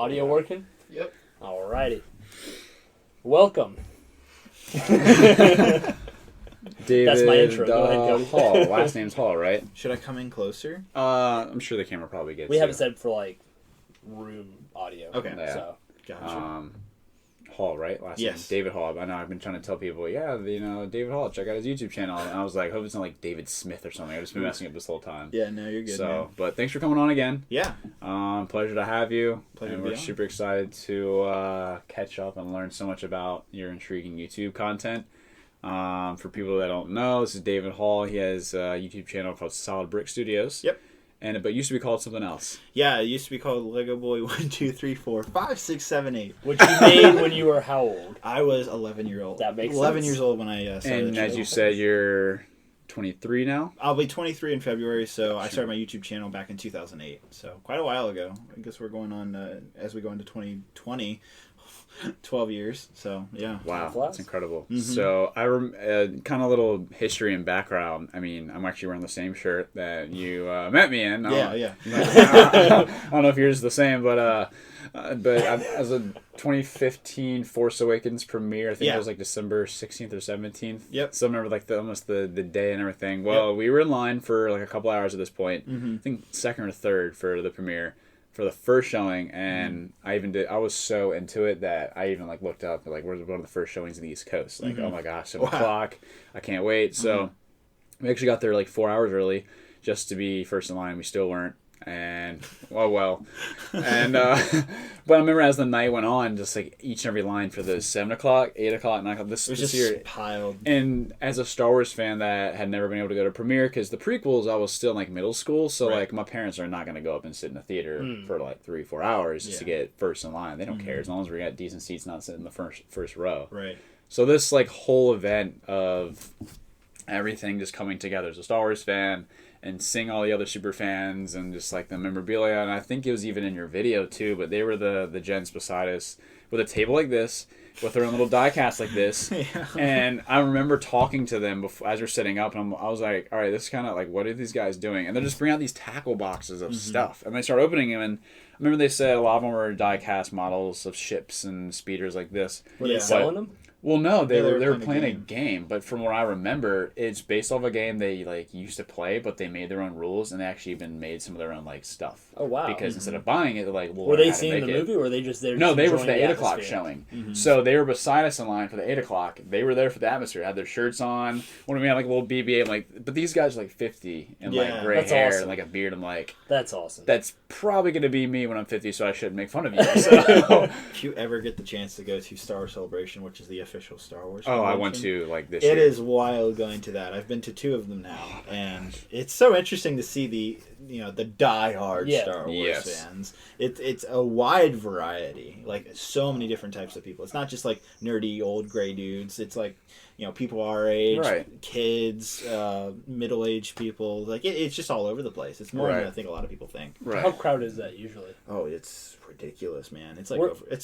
Audio working? Yep. Alrighty. Welcome. David, That's my intro. Go ahead, Cody. Hall. Last name's Hall, right? Should I come in closer? I'm sure the camera probably gets We you. haven't said for like room audio. Okay. Yeah. So Gotcha. Hall, right? Last name. Yes. David Hall. I know I've been trying to tell people, David Hall, check out his YouTube channel. And I was like, hope it's not like David Smith or something. I've just been messing up this whole time. Yeah, no, you're good, man. But thanks for coming on again. Yeah. Pleasure to have you. Pleasure and to we're be on. super excited to catch up and learn so much about your intriguing YouTube content. For people that don't know, this is David Hall. He has a YouTube channel called Solid Brix Studios. Yep. But it used to be called something else. Yeah, it used to be called Lego Boy 1, 2, 3, 4, 5, 6, 7, 8. which you made when you were how old? I was 11-year-old. That makes 11 sense. years old when I started. And the as channel. you said, you're 23 now? I'll be 23 in February, so I started my YouTube channel back in 2008. So quite a while ago. I guess we're going on, as we go into 2020, 12 years. So, yeah. Wow, that's incredible. Mm-hmm. So, kind of little history and background. I mean, I'm actually wearing the same shirt that you met me in. Yeah. I don't know if yours is the same, but as a 2015 Force Awakens premiere, I think it was like December 16th or 17th. Yep. So I remember like almost the day and everything. Well, we were in line for like a couple hours at this point. I think second or third for the premiere. For the first showing, and I was so into it that I even like looked up like where's one of the first showings in the East Coast, like oh my gosh, 7 o'clock, I can't wait. So we actually got there like 4 hours early just to be first in line. We still weren't, and and but I remember as the night went on, just like each and every line for the 7 o'clock, 8 o'clock, 9 o'clock, this just year piled. And as a Star Wars fan that had never been able to go to premiere, because the prequels I was still in like middle school, so like my parents are not going to go up and sit in the theater for like 3-4 hours just to get first in line. They don't care as long as we got decent seats, not sitting in the first row. Right. So this like whole event of everything just coming together as a Star Wars fan and seeing all the other super fans and just like the memorabilia, and I think it was even in your video too, but they were the gents beside us with a table like this with their own little die cast like this. And I remember talking to them before, as we're setting up, and I was like, all right, this is kind of like, what are these guys doing? And they're just bringing out these tackle boxes of stuff, and they start opening them, and I remember they said a lot of them were die cast models of ships and speeders like this. Were they selling them? Well, no, they were playing a a game, but from what I remember, it's based off a game they like used to play, but they made their own rules, and they actually even made some of their own like stuff. Oh wow! Because instead of buying it, they're like, well, were they seeing the movie, or were they just there? No, they were for the 8 8 o'clock showing. So they were beside us in line for the 8 o'clock. They were there for the atmosphere, had their shirts on. One of me had like a little BB-8. I'm like, but these guys are like 50 and like gray that's hair awesome. and like a beard. I'm like, that's awesome. That's probably gonna be me when I'm 50, so I shouldn't make fun of you. So. If you ever get the chance to go to Star Wars Celebration, which is the official Star Wars Oh, I convention, went to like this It year. is wild going to that. I've been to 2 of them now, and it's so interesting to see the die-hard Star Wars fans. It's a wide variety, like so many different types of people. It's not just like nerdy old gray dudes. It's like people our age, kids, middle-aged people. Like it's just all over the place. It's more than I think a lot of people think. Right. How crowded is that usually? Oh, it's ridiculous, man. It's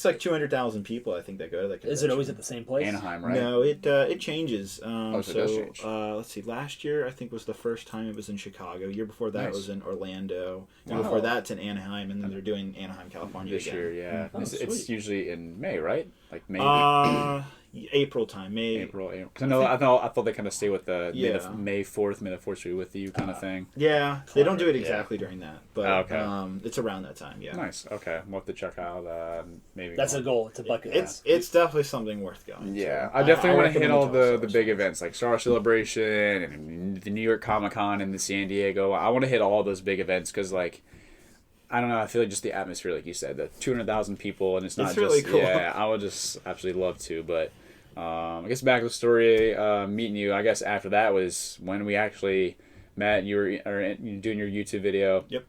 like 200,000 people I think that go to that convention. Is it always at the same place? Anaheim, right? No, it changes. So it does change. Let's see. Last year, I think was the first time it was in Chicago. Year before that, it was in Orlando. And before that, it's in Anaheim, and then they're doing Anaheim, California this again. year. Yeah, it's usually in May, right? Like May. April time, May. April. Cause I thought they kind of stay with the May 4th, May the 4th be with you kind of thing. Yeah, they don't do it exactly during that, but it's around that time. Yeah. Nice. Okay, we'll have to check out. Maybe that's a goal. It's a bucket list. It's definitely something worth going. Yeah, to. I definitely want to hit all the big events like Star Wars Celebration and the New York Comic Con and the San Diego. I want to hit all those big events because like. I don't know. I feel like just the atmosphere, like you said, the 200,000 people, and it's not really just cool. Yeah, I would just absolutely love to. But I guess back to the story, meeting you. I guess after that was when we actually met. You were doing your YouTube video. Yep.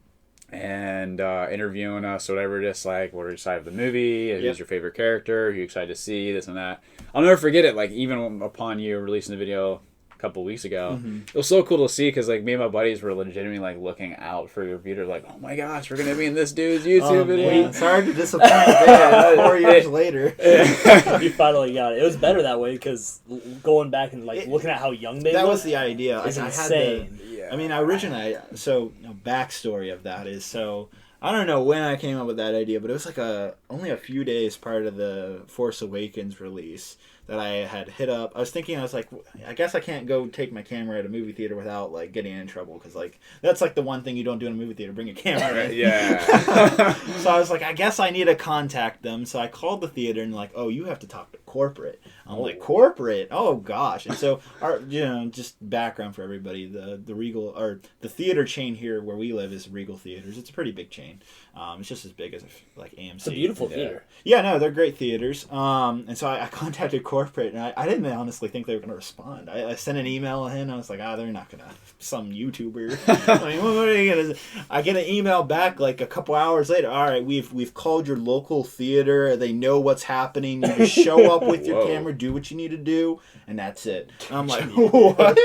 And interviewing us, whatever. Just like, what are your side of the movie? Who's your favorite character? Who you excited to see? This and that. I'll never forget it. Like even upon you releasing the video couple weeks ago, it was so cool to see because like me and my buddies were legitimately like looking out for your computer, like, oh my gosh, we're gonna be in this dude's YouTube video. Man. Sorry to disappoint. Man. 4 years later, you finally got it. It was better that way because going back and like looking at how young they that look, was the idea. It's I insane. I mean, originally, so backstory of that is I don't know when I came up with that idea, but it was like only a few days prior to the Force Awakens release that I had hit up. I was like, I guess I can't go take my camera at a movie theater without like getting in trouble, because like that's like the one thing you don't do in a movie theater, bring a camera in. Yeah. So I was like, I guess I need to contact them. So I called the theater and like, oh, you have to talk to corporate. I'm like, corporate? Oh gosh. And so just background for everybody, the Regal, or the theater chain here where we live is Regal Theaters. It's a pretty big chain. It's just as big as like AMC. It's a beautiful theater. Yeah, no, they're great theaters. And so I contacted corporate, and I didn't honestly think they were going to respond. I sent an email in, and I was like, they're not going to, some YouTuber. I mean, what are you going to? I get an email back like a couple hours later. All right, we've called your local theater. They know what's happening. You just show up with your camera, do what you need to do, and that's it. And I'm like, what?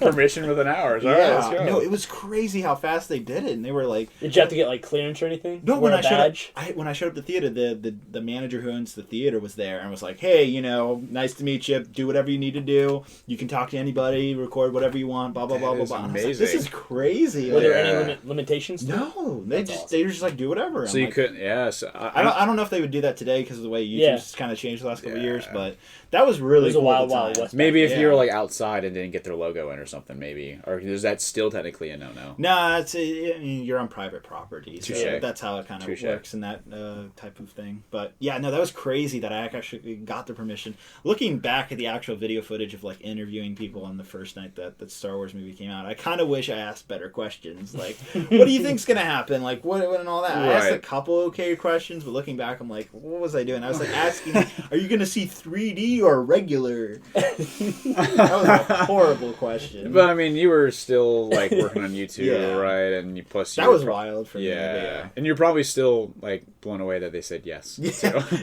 Permission within hours. All right, let's go. No, it was crazy how fast they did it, and they were like, did you have to get like clearance or anything? No, when I showed up at the theater, the manager who owns the theater was there and was like, hey, nice to meet you. Do whatever you need to do. You can talk to anybody, record whatever you want, blah, blah, blah, blah, blah. Amazing. Like, this is crazy. Were there any limitations? No. They were just like, do whatever. So you couldn't, So I don't know if they would do that today because of the way YouTube's kind of changed the last couple of years, but that was really cool. It was a wild west. Maybe if you were like outside and didn't get their logo in or something, maybe. Or is that still technically a no-no? No, you're on private property, so Touché. that's how it kind of works in that type of thing. But yeah, no, that was crazy that I actually got the permission. Looking back at the actual video footage of like interviewing people on the first night that the Star Wars movie came out, I kind of wish I asked better questions. Like, what do you think's gonna happen? Like, what and all that. I asked a couple okay questions, but looking back, I'm like, what was I doing? I was like asking, are you gonna see 3D or regular? That was a horrible question. But I mean, you were still like working on YouTube, right? And that was wild for me. Yeah, and you're probably still like blown away that they said yes.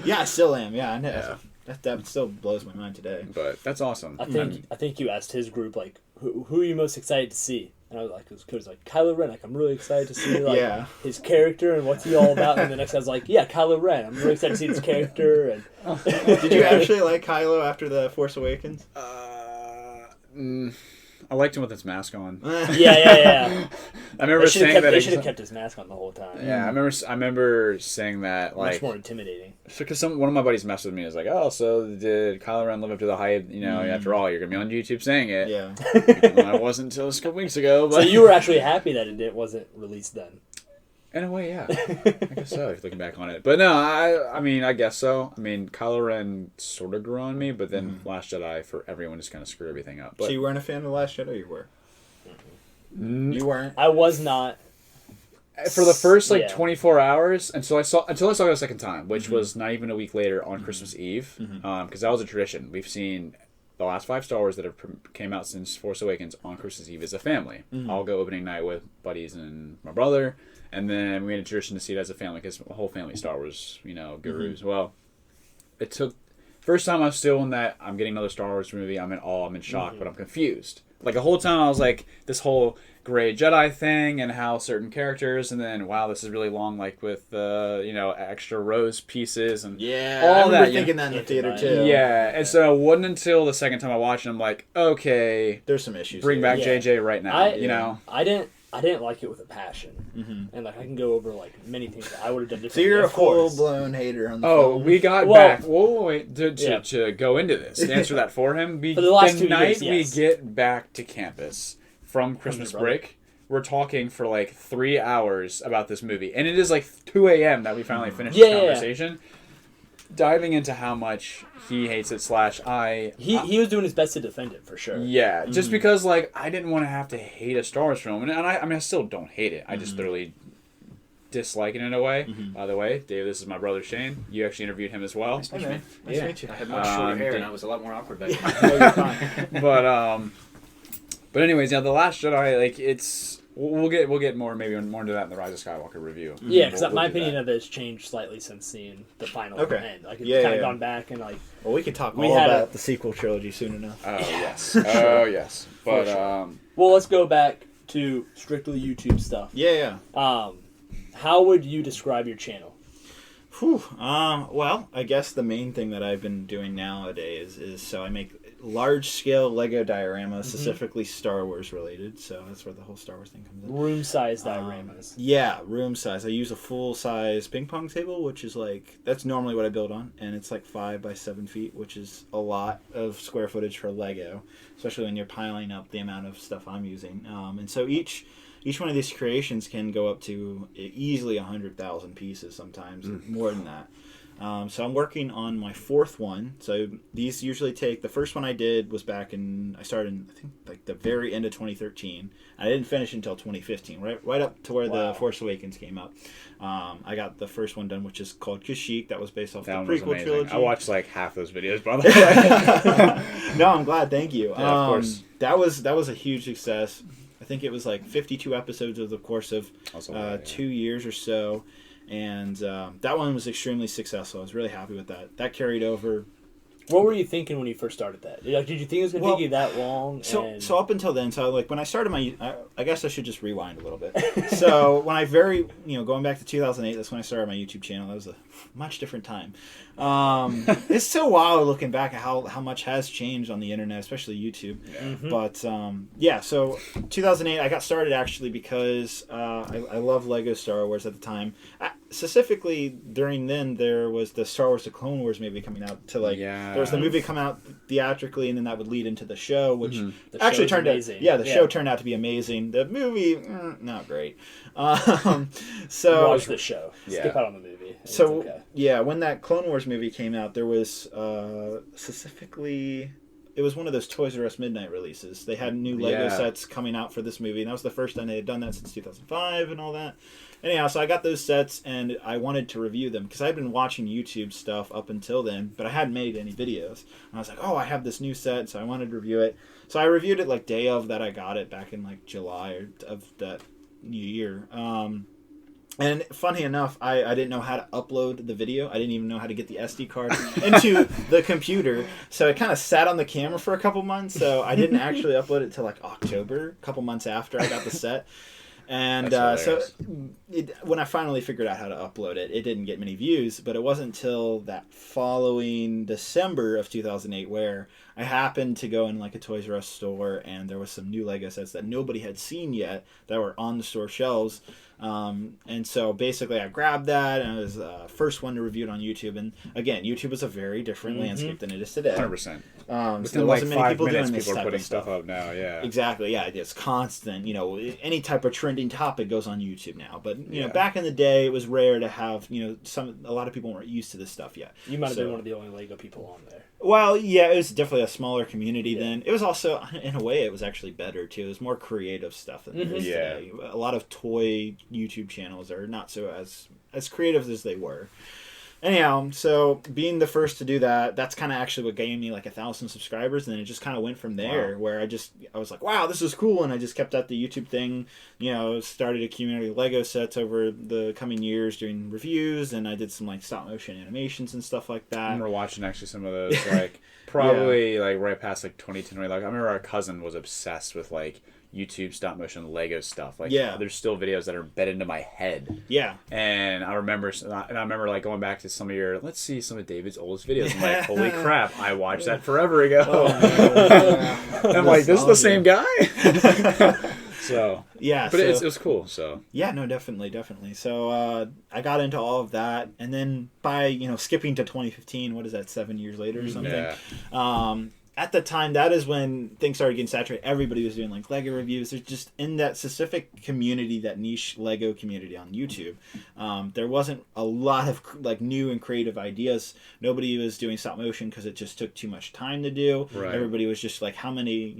Yeah, I still am. Yeah, I know. That still blows my mind today. But that's awesome. I think you asked his group like, who are you most excited to see? And I was like, it was like Kylo Ren. Like, I'm really excited to see like his character and what's he all about. And the next guy was like, yeah, Kylo Ren. I'm really excited to see his character. And did you actually like Kylo after the Force Awakens? I liked him with his mask on. Yeah. I remember saying that they should have kept his mask on the whole time. Yeah, I remember saying that like much more intimidating. Because one of my buddies messed with me. Is like, oh, so did Kylo Ren live up to the hype? After all, you're gonna be on YouTube saying it. Yeah. I wasn't until a couple weeks ago. But... So you were actually happy that it wasn't released then. In a way, yeah. I guess so, looking back on it. But no, I mean, I guess so. I mean, Kylo Ren sort of grew on me, but then Last Jedi, for everyone, just kind of screwed everything up. But... So you weren't a fan of The Last Jedi, or you were? You weren't? I was not. For the first, 24 hours, until I saw it a second time, which was not even a week later on Christmas Eve, because that was a tradition. We've seen the last 5 Star Wars that have came out since Force Awakens on Christmas Eve as a family. I'll go opening night with buddies and my brother. And then we had a tradition to see it as a family because the whole family Star Wars, gurus. Well, it took... First time I was still in that, I'm getting another Star Wars movie, I'm in awe, I'm in shock, but I'm confused. Like, the whole time I was like, this whole Grey Jedi thing and how certain characters, and then, wow, this is really long, like with, extra rose pieces and all that. I remember thinking that in the theater, too. Yeah, and so it wasn't until the second time I watched it, I'm like, okay. There's some issues. Bring back JJ right now, I didn't like it with a passion, and like I can go over like many things that I would have done differently. So you're a full-blown hater on the film. We got back. Wait, to go into this, to answer that for him. For the last 2 years, we get back to campus from Christmas break, we're talking for like 3 hours about this movie, and it is like 2 a.m. that we finally finished this conversation. Diving into how much he hates it / he was doing his best to defend it for sure. Yeah, just because like I didn't want to have to hate a Star Wars film, and I still don't hate it. I just literally dislike it in a way. By the way, Dave, this is my brother Shane. You actually interviewed him as well. Nice to meet you. Nice to meet you. I had much shorter hair, and I was a lot more awkward back then. But anyways, The Last Jedi, like it's. We'll get more into that in the Rise of Skywalker review. Yeah, because my opinion of it has changed slightly since seeing the final end. Like it's kind of gone back and like. Well, we could talk all about the sequel trilogy soon enough. Oh yes, yes. But well, let's go back to strictly YouTube stuff. Yeah. How would you describe your channel? Well, I guess the main thing that I've been doing nowadays is so I make large-scale Lego dioramas, specifically Star Wars related. So that's where the whole Star Wars thing comes in. Room-size dioramas. Yeah, room size. I use a full-size ping pong table, which is like that's normally what I build on, and it's like 5 by 7 feet, which is a lot of square footage for Lego, especially when you're piling up the amount of stuff I'm using. And so each one of these creations can go up to easily 100,000 pieces, sometimes more than that. So I'm working on my 4th one. So these usually take, the first one I did was I started in, I think, like the very end of 2013. I didn't finish until 2015, right up to where The Force Awakens came up. I got the first one done, which is called Kashyyyk. That was based off the prequel trilogy. I watched like half those videos, by the way. No, I'm glad. Thank you. Yeah, of course. That was a huge success. I think it was like 52 episodes over the course of 2 years or so. And that one was extremely successful. I was really happy with that. That carried over. What were you thinking when you first started that? Did you think it was going to take you that long? So up until then, like when I started I guess I should just rewind a little bit. So when I going back to 2008, that's when I started my YouTube channel. That was a much different time. It's so wild looking back at how much has changed on the internet, especially YouTube. But so 2008, I got started actually because I love Lego Star Wars at the time. Specifically, during then, there was the Star Wars: The Clone Wars movie coming out. There was the movie coming out theatrically, and then that would lead into the show, which actually turned out. Yeah, the show turned out to be amazing. The movie, not great. So watch the show. Skip out on the movie. So when that Clone Wars movie came out, there was specifically. It was one of those Toys R Us midnight releases. They had new Lego sets coming out for this movie, and that was the first time they had done that since 2005 and all that. Anyhow, so I got those sets, and I wanted to review them, because I'd been watching YouTube stuff up until then, but I hadn't made any videos. And I was like, oh, I have this new set, so I wanted to review it. So I reviewed it like day of that I got it, back in like July of that new year. And funny enough, I didn't know how to upload the video. I didn't even know how to get the SD card into the computer. So it kind of sat on the camera for a couple months. So I didn't actually upload it till like October, a couple months after I got the set. And when I finally figured out how to upload it, it didn't get many views. But it wasn't until that following December of 2008 where I happened to go in like a Toys R Us store, and there was some new Lego sets that nobody had seen yet that were on the store shelves. And so basically I grabbed that, and I was the first one to review it on YouTube. And again, YouTube was a very different landscape than it is today. 100%. So there wasn't many people doing this people are type putting of stuff up now, yeah. Exactly, yeah. It's constant. Any type of trending topic goes on YouTube now. But, back in the day, it was rare to have, a lot of people weren't used to this stuff yet. You might have been one of the only Lego people on there. Well, yeah, it was definitely a smaller community then. It was also, in a way, it was actually better, too. It was more creative stuff than it is today. A lot of toy YouTube channels are not so as creative as they were. Anyhow, so being the first to do that, that's kind of actually what gave me like 1,000 subscribers, and then it just kind of went from there. Where I was like, wow, this is cool, and I just kept at the YouTube thing. Started accumulating Lego sets over the coming years, doing reviews, and I did some like stop motion animations and stuff like that. I remember watching actually some of those, like probably like right past like 2010. Like I remember our cousin was obsessed with like YouTube stop motion Lego stuff. Like there's still videos that are embedded into my head. Yeah. And I remember like going back to some of David's oldest videos. I'm like, holy crap, I watched that forever ago. I'm like, this is the same guy. So but it was cool. So no, definitely. So I got into all of that, and then by skipping to 2015, what is that, 7 years later or something? At the time, that is when things started getting saturated. Everybody was doing like Lego reviews. There's just in that specific community, that niche Lego community on YouTube, there wasn't a lot of like new and creative ideas. Nobody was doing stop motion because it just took too much time to do. Right. Everybody was just like, how many,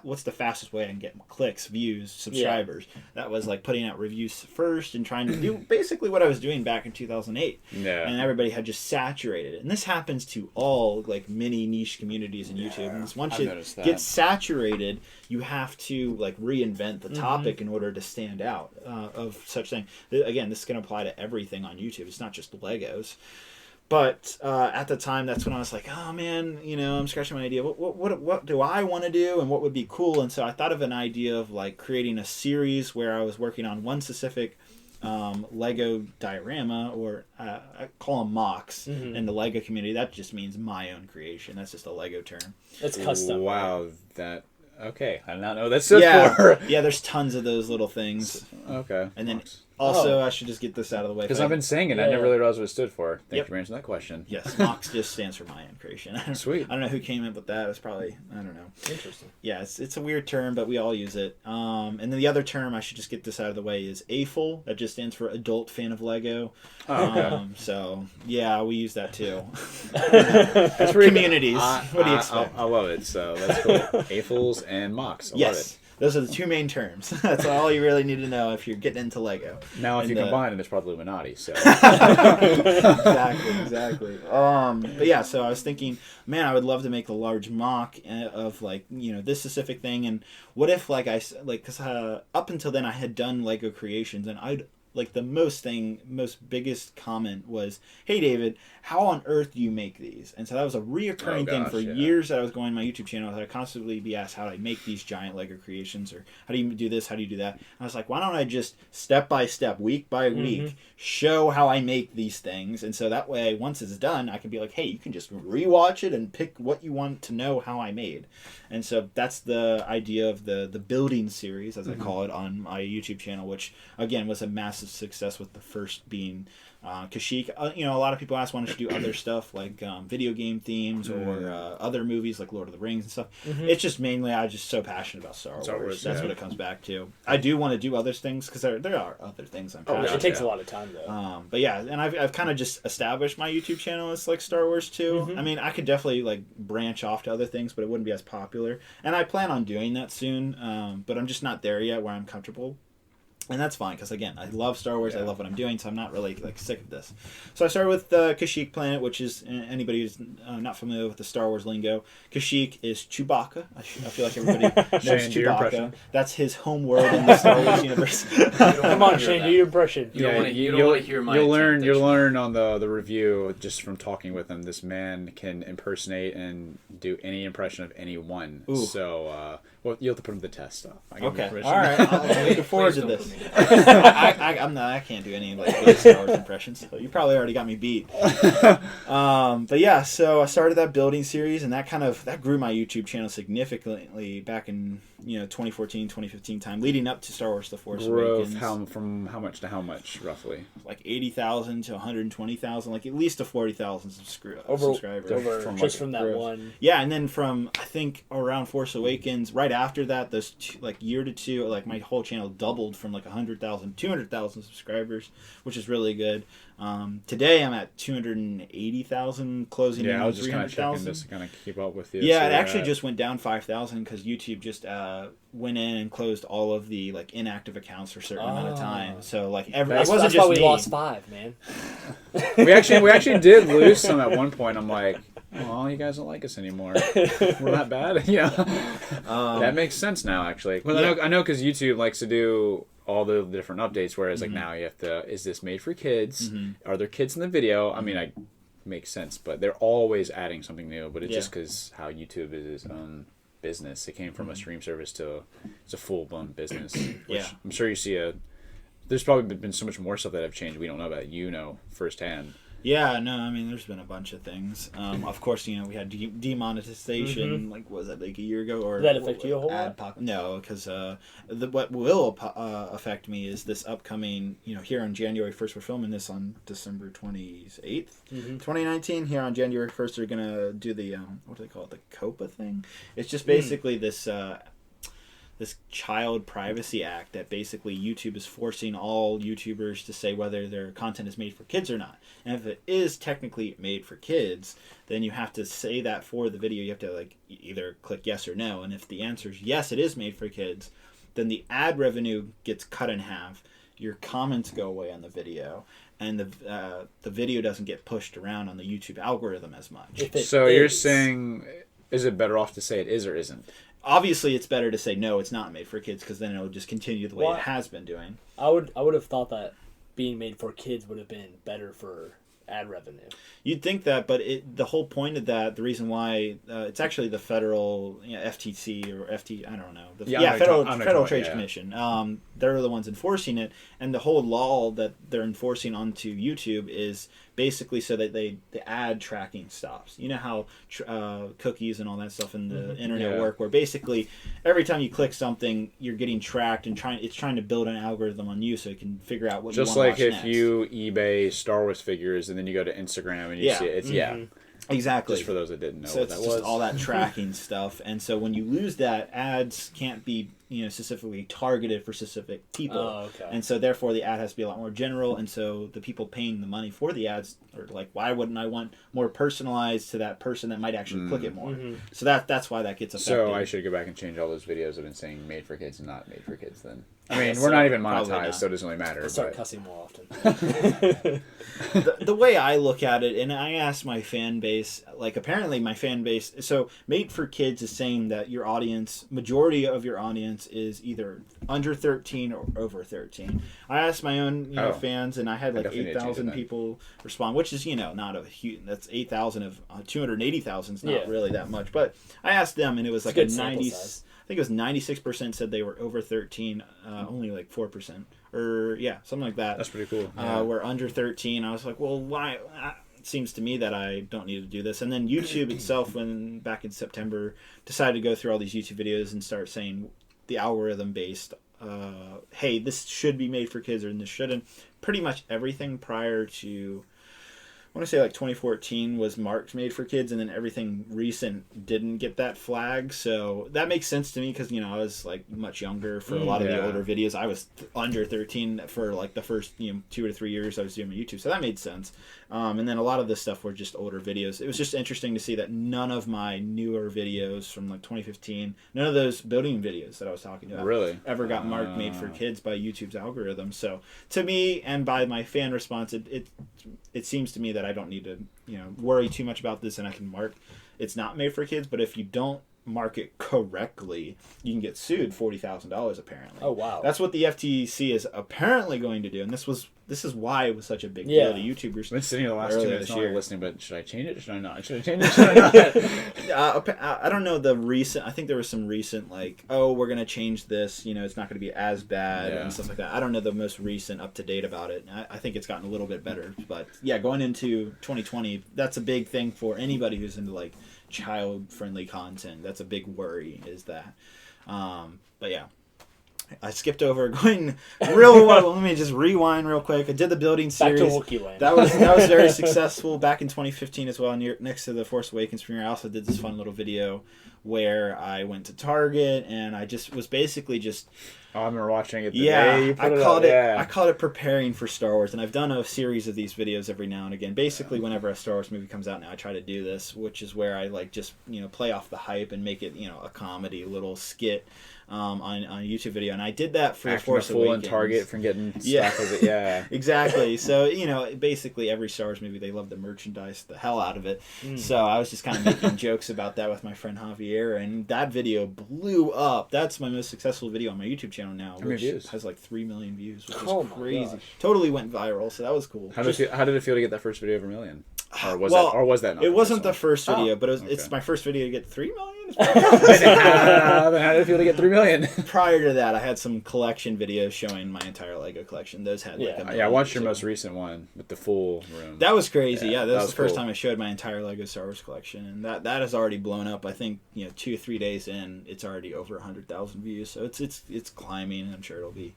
what's the fastest way I can get clicks, views, subscribers? Yeah. That was like putting out reviews first and trying to do basically what I was doing back in 2008. Yeah. And everybody had just saturated it. And this happens to all like mini niche communities in YouTube, and once it gets saturated, you have to like reinvent the topic in order to stand out of such thing. Again, this can apply to everything on YouTube. It's not just Legos. But at the time, that's when I was like, oh man, I'm scratching my idea. What do I want to do, and what would be cool? And so I thought of an idea of like creating a series where I was working on one specific Lego diorama, or I call them MOCs in the Lego community. That just means my own creation. That's just a Lego term. It's custom. Wow, right? Okay, I did not know that stood for. Yeah, there's tons of those little things. Okay. And then also, I should just get this out of the way. Because I've been saying it, I never really realized what it stood for. Thank you for answering that question. Yes, MOCs just stands for my own creation. Sweet. I don't know who came up with that. It's probably, I don't know. Interesting. Yeah, it's a weird term, but we all use it. And then the other term, I should just get this out of the way, is AFL. That just stands for Adult Fan of Lego. So, yeah, we use that too. That's for communities. What do you expect? I love it, so that's cool. AFLs and MOCs. I love it. Those are the two main terms. That's all you really need to know if you're getting into Lego. Now, if you combine it, it's probably Illuminati. So exactly. But yeah, so I was thinking, man, I would love to make a large mock of this specific thing. And what if because up until then I had done Lego creations, and I'd the most biggest comment was, "Hey David, how on earth do you make these?" And so that was a reoccurring thing for years that I was going on my YouTube channel. That I'd constantly be asked how do I make these giant Lego creations, or how do you do this, how do you do that? And I was like, why don't I just step by step, week by week, show how I make these things, and so that way once it's done, I can be like, hey, you can just rewatch it and pick what you want to know how I made. And so that's the idea of the building series, as I call it, on my YouTube channel, which again was a massive success, with the first being Kashyyyk. A lot of people ask why don't you do other stuff like video game themes or other movies like Lord of the Rings and stuff. It's just mainly I'm just so passionate about Star Wars. That's what it comes back to. I do want to do other things because there are other things I'm passionate about. It takes a lot of time though. But yeah, and I've kind of just established my YouTube channel as like Star Wars too. I mean, I could definitely branch off to other things, but it wouldn't be as popular. And I plan on doing that soon. But I'm just not there yet where I'm comfortable. And that's fine, because again, I love Star Wars, I love what I'm doing, so I'm not really sick of this. So I started with Kashyyyk Planet, which is, anybody who's not familiar with the Star Wars lingo, Kashyyyk is Chewbacca. I feel like everybody knows Chewbacca. That's his home world in the Star Wars universe. Come on, Shane, do your impression. You don't want to hear my You'll learn on the review, just from talking with him, this man can impersonate and do any impression of anyone. Ooh. So, you'll have to put him to the test. Okay, all right. I'm looking forward to this. I can't do any good Star Wars impressions, so you probably already got me beat. But yeah, so I started that building series, and that grew my YouTube channel significantly back in 2014, 2015 time, leading up to Star Wars: The Force Awakens. From how much to how much, roughly? Like 80,000 to 120,000, like at least to 40,000 subscribers. From that one. Yeah, and then from I think around Force Awakens, right after that, those year to two, my whole channel doubled from 100,000, 200,000 subscribers, which is really good. Today I'm at 280,000, closing in on 300,000. Yeah, I was just kind of checking this to kind of keep up with you. Yeah, so it actually just went down 5,000 because YouTube just went in and closed all of the inactive accounts for a certain amount of time. So that's why we lost 5, man. we actually did lose some at one point. I'm like, well, you guys don't like us anymore. We're that bad. That makes sense now, actually. Well, I know because YouTube likes to do all the different updates, whereas now you have to, is this made for kids? Are there kids in the video? I mean, makes sense, but they're always adding something new, but it's just because how YouTube is its own business. It came from a stream service to it's a full-blown business, which I'm sure you see there's probably been so much more stuff that have changed we don't know about, firsthand. Yeah, no, I mean, there's been a bunch of things. Of course, we had demonetization, was that a year ago? Or did that affect you a whole lot? No, because what will affect me is this upcoming, here on January 1st, we're filming this on December 28th, 2019. Here on January 1st, they're going to do the, what do they call it, the COPA thing? It's just basically this Child Privacy Act that basically YouTube is forcing all YouTubers to say whether their content is made for kids or not. And if it is technically made for kids, then you have to say that for the video. You have to either click yes or no. And if the answer is yes, it is made for kids, then the ad revenue gets cut in half. Your comments go away on the video, and the video doesn't get pushed around on the YouTube algorithm as much. So you're saying, is it better off to say it is or isn't? Obviously, it's better to say no, it's not made for kids, because then it'll just continue the way it has been doing. I would have thought that being made for kids would have been better for ad revenue. You'd think that, but the whole point of that, the reason why it's actually the federal FTC or I don't know, Federal Trade Commission. They're the ones enforcing it, and the whole law that they're enforcing onto YouTube is basically so that the ad tracking stops. You know how cookies and all that stuff in the internet work, where basically every time you click something, you're getting tracked and it's trying to build an algorithm on you so it can figure out what you want to watch next. Just like if you eBay Star Wars figures and then you go to Instagram and you see it. It's exactly. Just for those that didn't know so what that was. So it's just all that tracking stuff, and so when you lose that, ads can't be specifically targeted for specific people. Oh, okay. And so therefore the ad has to be a lot more general, and so the people paying the money for the ads are like, why wouldn't I want more personalized to that person that might actually click it more? So that's why that gets affected. So I should go back and change all those videos that have been saying made for kids and not made for kids then. I mean, we're not even monetized, so it doesn't really matter. I'll start cussing more often. The way I look at it, and I asked my fan base, like apparently my fan base, so Made for Kids is saying that your audience, majority of your audience is either under 13 or over 13. I asked my own fans, and I had like 8,000 people respond, which is, not a huge, that's 8,000 of 280,000 is not really that much. But I asked them, and it was like a 90, I think it was 96% said they were over 13, only like 4%. Or, something like that. That's pretty cool. We're under 13. I was like, well, why? It seems to me that I don't need to do this. And then YouTube itself, when back in September, decided to go through all these YouTube videos and start saying the algorithm-based, hey, this should be made for kids or this shouldn't. Pretty much everything prior to... I want to say like 2014 was marked made for kids, and then everything recent didn't get that flag. So that makes sense to me because, I was like much younger for a lot of the older videos. I was under 13 for like the first, 2 or 3 years I was doing my YouTube. So that made sense. And then a lot of this stuff were just older videos. It was just interesting to see that none of my newer videos from like 2015, none of those building videos that I was talking about ever got marked made for kids by YouTube's algorithm. So to me, and by my fan response, it seems to me that I don't need to, worry too much about this, and I can mark it's not made for kids. But if you don't mark it correctly, you can get sued $40,000 apparently. Oh wow! That's what the FTC is apparently going to do, and this is why it was such a big deal to YouTubers. I've been sitting here the last 2 minutes not listening, but should I change it? Should I not? Should I change it? Should I not? I don't know the recent. I think there was some recent like, oh, we're gonna change this. It's not gonna be as bad and stuff like that. I don't know the most recent up to date about it. I think it's gotten a little bit better, but going into 2020, that's a big thing for anybody who's into like child friendly content. That's a big worry. Is that, but yeah. I skipped over going real well. Let me just rewind real quick. I did the building series. Back to Wookiee Land. That was very successful back in 2015 as well. Next to the Force Awakens premiere, I also did this fun little video where I went to Target and I just was basically just. Oh, I remember watching it. I called it preparing for Star Wars, and I've done a series of these videos every now and again. Basically, whenever a Star Wars movie comes out now, I try to do this, which is where I like just play off the hype and make it a comedy little skit. On a YouTube video, and I did that for Force Awakens. And Target from getting stuff with it. Exactly. So basically every Star Wars movie, they love to merchandise the hell out of it. So I was just kind of making jokes about that with my friend Javier, and that video blew up. That's my most successful video on my YouTube channel now, which has like 3 million views, which is crazy. Totally went viral, so that was cool. How did it feel to get that first video over 1 million? Or was that not? It wasn't the first video, but it's my first video to get 3 million. How did it feel to get 3 million? Prior to that, I had some collection videos showing my entire Lego collection. Those had like a million. I watched your most recent one with the full room. That was crazy. Yeah, that was the first time I showed my entire Lego Star Wars collection, and that has already blown up. I think 2 or 3 days in, it's already over 100,000 views. So it's climbing, and I'm sure it'll be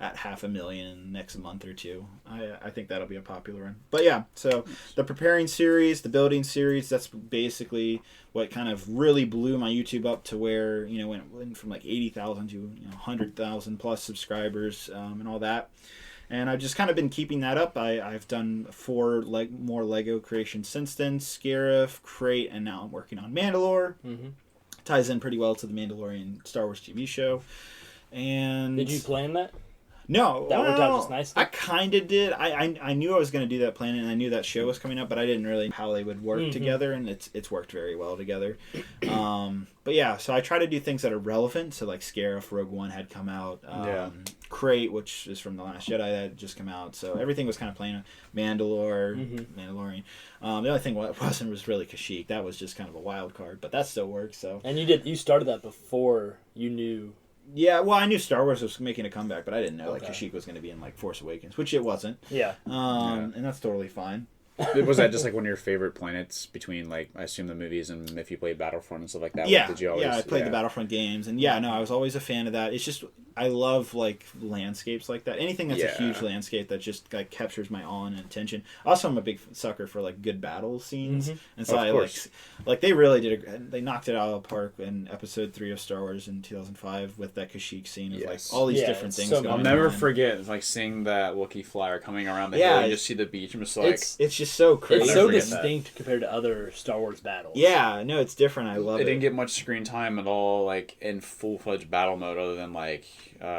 at 500,000 in the next month or two. I think that'll be a popular one. But yeah, so the preparing series, the building series, that's basically what kind of really blew my YouTube up to where, went from like 80,000 to 100,000 plus subscribers and all that. And I've just kind of been keeping that up. I've done 4 more Lego creations since then. Scarif, Crate, and now I'm working on Mandalore. Ties in pretty well to the Mandalorian Star Wars TV show. And did you plan that? No, that worked out just nicely? I kind of did. I knew I was going to do that planet, and I knew that show was coming up, but I didn't really know how they would work together, and it's worked very well together. But yeah, so I try to do things that are relevant. So like Scarif, Rogue One had come out. Crate, which is from The Last Jedi, that had just come out. So everything was kind of playing. Mandalorian. The only thing wasn't was really Kashyyyk. That was just kind of a wild card, but that still works. So. And you started that before you knew. Yeah, well, I knew Star Wars was making a comeback, but I didn't know like Kashyyyk was going to be in like Force Awakens, which it wasn't. Yeah. And that's totally fine. Was that just like one of your favorite planets between like I assume the movies and if you played Battlefront and stuff like that? Yeah, did you always, I played the Battlefront games, and I was always a fan of that. It's just I love like landscapes like that. Anything that's a huge landscape that just like captures my awe and attention. Also, I'm a big sucker for like good battle scenes, and so I like they really did. They knocked it out of the park in Episode 3 of Star Wars in 2005 with that Kashyyyk scene of like all these different things. I'll never forget like seeing that Wookiee flyer coming around the hill and you just see the beach and just like it's just so crazy. It's so distinct compared to other Star Wars battles. Yeah, no, it's different. I love it. It didn't get much screen time at all, like in full-fledged battle mode, other than like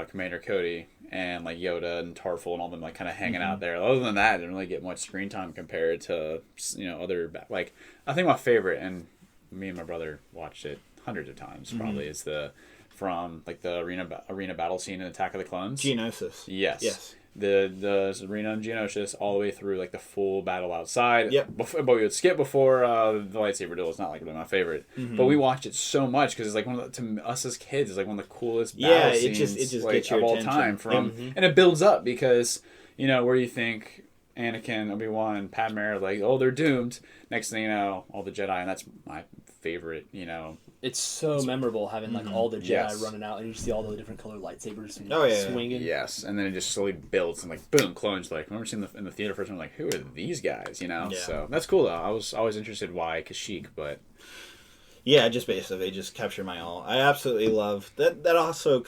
Commander Cody and like Yoda and Tarful and all them like kind of hanging out there. Other than that, it didn't really get much screen time compared to other like I think my favorite, and me and my brother watched it hundreds of times probably, is from like the arena battle scene in Attack of the Clones. Geonosis. Yes. The arena in Geonosis all the way through like the full battle outside. Yep. But we would skip before the lightsaber duel. It's not like really my favorite, but we watched it so much because it's like to us as kids, it's like one of the coolest battle scenes it just like, gets your of all attention. time. And it builds up because where you think Anakin, Obi-Wan, and Padme are like, oh, they're doomed. Next thing you know, all the Jedi, and that's my favorite. It's so memorable having like all the Jedi running out, and you see all the different colored lightsabers swinging. Yes, and then it just slowly builds, and like boom, clones. Like I remember seeing in the theater first time, like who are these guys? So that's cool though. I was always interested why Kashyyyk, but just basically just capture my all. I absolutely love that. That also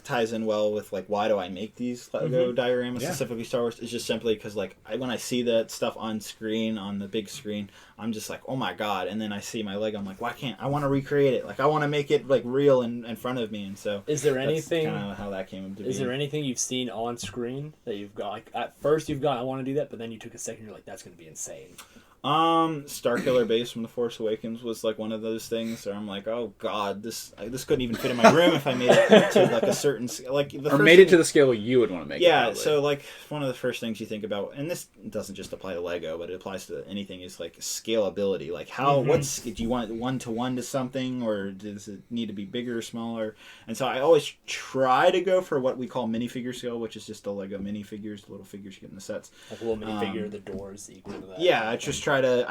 ties in well with like why do I make these Lego dioramas, specifically Star Wars. It's just simply because like when I see that stuff on screen, on the big screen, I'm just like, oh my god. And then I see my Lego, I'm like, why can't I want to recreate it? Like I want to make it like real in front of me. And so is there anything kind of how that came to be? Is there anything you've seen on screen that you've got like at first you've gone I want to do that, but then you took a second, you're like that's going to be insane? Starkiller Base from The Force Awakens was like one of those things where I'm like, oh god, this couldn't even fit in my room if I made it to like a certain like made it to the scale you would want to make it. Yeah, so like one of the first things you think about, and this doesn't just apply to Lego, but it applies to anything, is like scalability. Like how do you want it 1-to-1 to something, or does it need to be bigger or smaller? And so I always try to go for what we call minifigure scale, which is just the Lego minifigures, the little figures you get in the sets. Like a little minifigure, the doors equal to that. Yeah, I